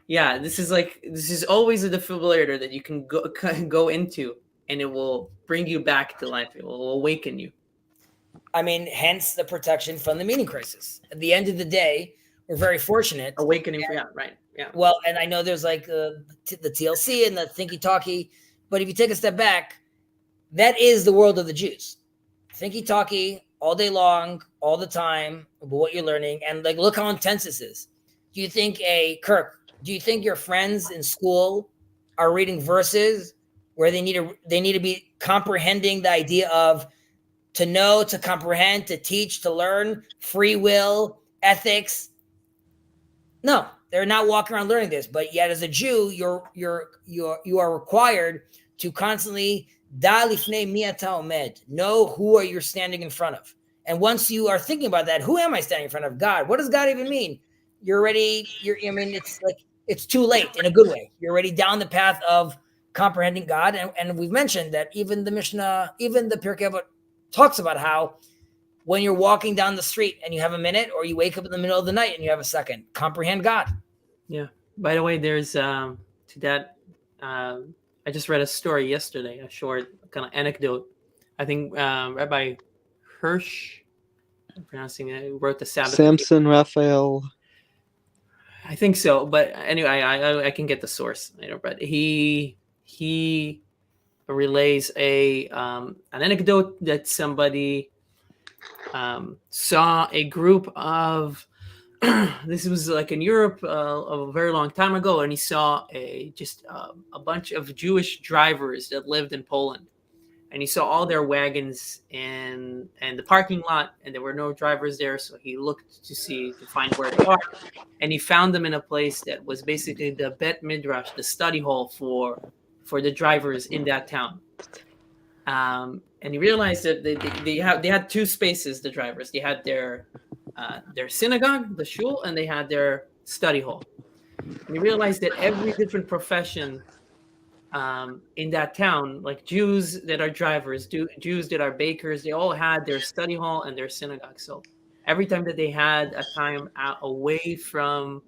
Yeah, this is always a defibrillator that you can go into, and it will bring you back to life. It will awaken you. I mean, hence the protection from the meaning crisis. At the end of the day, we're very fortunate. Awakening, right? Yeah. Well, and I know there's like the TLC and the Thinky Talky, but if you take a step back, that is the world of the Jews. Thinky Talky all day long, all the time, about what you're learning, and like look how intense this is. Do you think do you think your friends in school are reading verses where they need to be comprehending the idea of to know, to comprehend, to teach, to learn, free will, ethics? No, they're not walking around learning this. But yet, as a Jew, you are required to constantly da lifnei mi ata omed, know who are you standing in front of. And once you are thinking about that, who am I standing in front of? God. What does God even mean? It's like it's too late in a good way. You're already down the path of comprehending God. And we've mentioned that even the Mishnah, even the Pirkei Avot talks about how when you're walking down the street and you have a minute, or you wake up in the middle of the night and you have a second, comprehend God. Yeah. By the way, there's to that. I just read a story yesterday, a short kind of anecdote. I think Rabbi Hirsch, I'm pronouncing it, wrote the Sabbath. Samson Raphael. I think so, but anyway, I can get the source later. But he relays an anecdote that somebody saw a group of this was like in Europe a very long time ago, and he saw a bunch of Jewish drivers that lived in Poland, and he saw all their wagons in the parking lot, and there were no drivers there. So he looked to find where they are, and he found them in a place that was basically the Bet Midrash, the study hall for the drivers in that town. And he realized that they had two spaces. The drivers, they had their synagogue, the shul, and they had their study hall. And he realized that every different profession in that town, like Jews that are drivers, Jews that are bakers, they all had their study hall and their synagogue. So every time that they had a time away from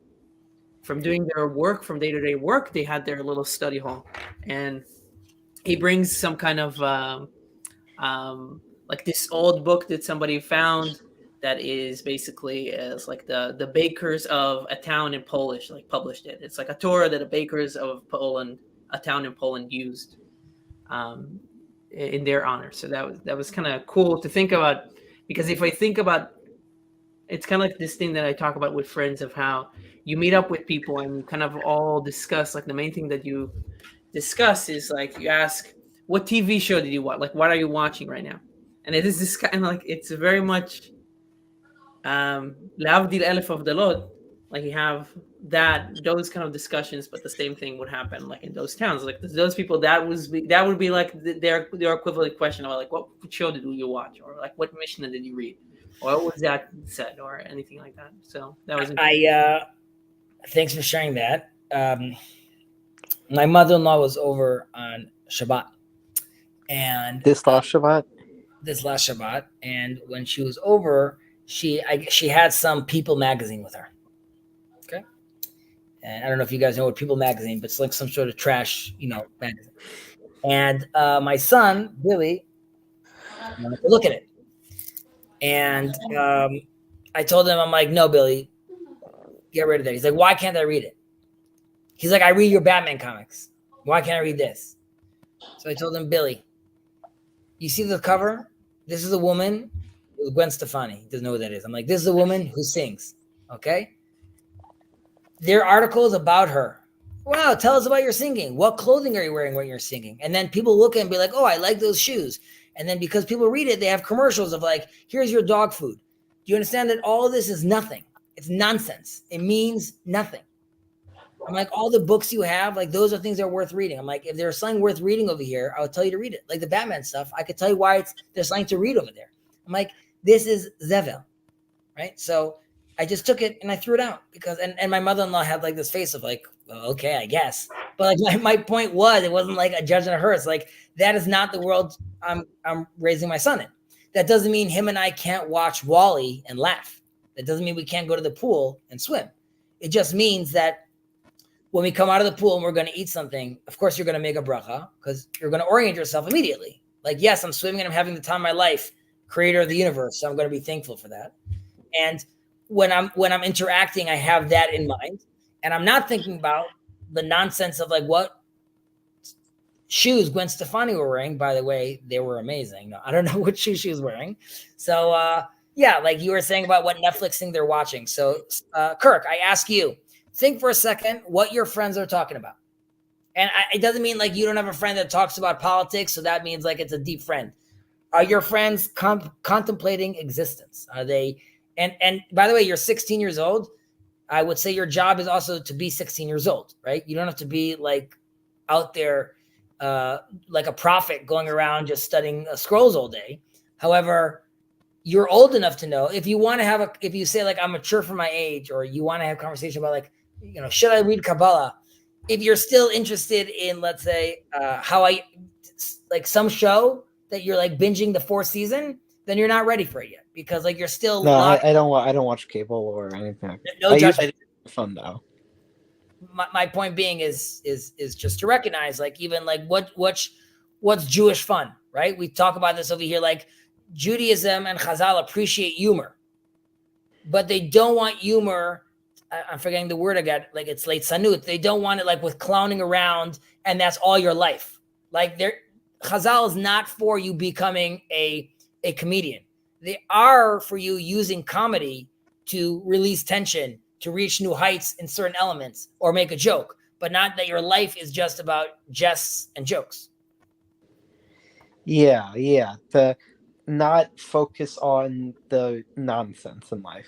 doing their work, from day-to-day work, they had their little study hall. And he brings some kind of like this old book that somebody found that is basically is like the bakers of a town in Polish, like published it. It's like a Torah that the bakers of Poland, a town in Poland, used. in their honor. So that was kind of cool to think about, because if I think about, it's kind of like this thing that I talk about with friends of how you meet up with people and you kind of all discuss, like the main thing that you discuss is like you ask, what TV show did you watch? Like, what are you watching right now? And it is this kind of like, it's very much Lavdil Elef of the Lord. Like you have those kind of discussions, but the same thing would happen like in those towns. Like those people, that would be like their equivalent question about like, what show did you watch, or like what Mishnah did you read, or what was that said, or anything like that. So that was thanks for sharing that. My mother-in-law was over on Shabbat, and This last Shabbat. And when she was over, she had some People magazine with her. Okay, and I don't know if you guys know what People magazine, but it's like some sort of trash, magazine. And my son Billy wanted to look at it, and I told him, I'm like, no, Billy, get rid of that. He's like, why can't I read it? He's like, I read your Batman comics. Why can't I read this? So I told him, Billy, you see the cover? This is a woman, Gwen Stefani. He doesn't know who that is. I'm like, this is a woman who sings. Okay? There are articles about her. Wow, tell us about your singing. What clothing are you wearing when you're singing? And then people look at it and be like, oh, I like those shoes. And then because people read it, they have commercials of like, here's your dog food. Do you understand that all of this is nothing? It's nonsense. It means nothing. I'm like, all the books you have, like those are things that are worth reading. I'm like, if there's something worth reading over here, I would tell you to read it. Like the Batman stuff, I could tell you why there's something to read over there. I'm like, this is Zevel, right? So I just took it and I threw it out because, and my mother-in-law had like this face of like, well, okay, I guess. But like my point was, it wasn't like a judgment of her. It's like, that is not the world I'm raising my son in. That doesn't mean him and I can't watch Wall-E and laugh. That doesn't mean we can't go to the pool and swim. It just means that when we come out of the pool and we're going to eat something, of course, you're going to make a bracha because you're going to orient yourself immediately. Like, yes, I'm swimming and I'm having the time of my life, creator of the universe. So I'm going to be thankful for that. And when I'm interacting, I have that in mind. And I'm not thinking about the nonsense of like what shoes Gwen Stefani were wearing. By the way, they were amazing. No, I don't know what shoes she was wearing. So, yeah, like you were saying about what Netflix thing they're watching. So, Kirk, I ask you, think for a second what your friends are talking about. And it doesn't mean like you don't have a friend that talks about politics. So that means like it's a deep friend. Are your friends contemplating existence? Are they? And by the way, you're 16 years old. I would say your job is also to be 16 years old, right? You don't have to be like out there like a prophet going around just studying scrolls all day. However, you're old enough to know if you want to if you say like, I'm mature for my age, or you want to have a conversation about like, should I read Kabbalah? If you're still interested in, let's say, like some show that you're like binging the 4th season, then you're not ready for it yet because like you're still. No, I don't watch cable or anything. No judgment. Fun though. My point being is just to recognize like even like what's Jewish fun, right? We talk about this over here. Like Judaism and Chazal appreciate humor, but they don't want humor. I'm forgetting the word again. Like it's late sanut. They don't want it like with clowning around and that's all your life. Like Chazal is not for you becoming a comedian. They are for you using comedy to release tension, to reach new heights in certain elements or make a joke, but not that your life is just about jests and jokes. Yeah. The not focus on the nonsense in life.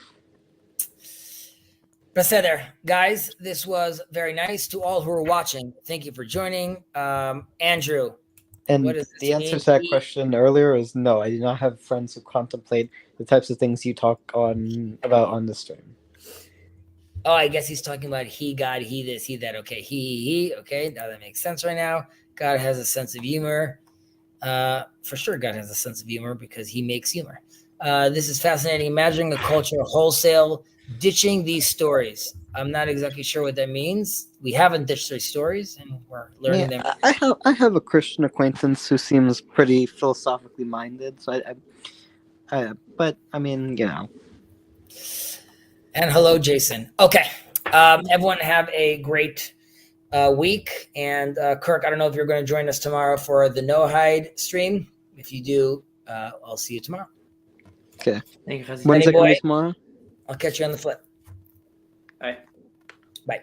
Beseder, guys, this was very nice. To all who are watching, thank you for joining. Andrew, and what does this the answer mean? to that question earlier is no. I do not have friends who contemplate the types of things you talk about on the stream. Oh, I guess he's talking about he, God, he, this, he, that. Okay, he. Okay, now that makes sense right now. God has a sense of humor. For sure, God has a sense of humor because he makes humor. This is fascinating. Imagining a culture wholesale ditching these stories. I'm not exactly sure what that means. We haven't ditched these stories, and we're learning them. I have a Christian acquaintance who seems pretty philosophically minded. So but I mean, And hello, Jason. Okay, everyone have a great week. And Kirk, I don't know if you're going to join us tomorrow for the No Hide stream. If you do, I'll see you tomorrow. Okay. Thank you, Chezi. When's it going to boy. be tomorrow? I'll catch you on the flip. Bye. Bye.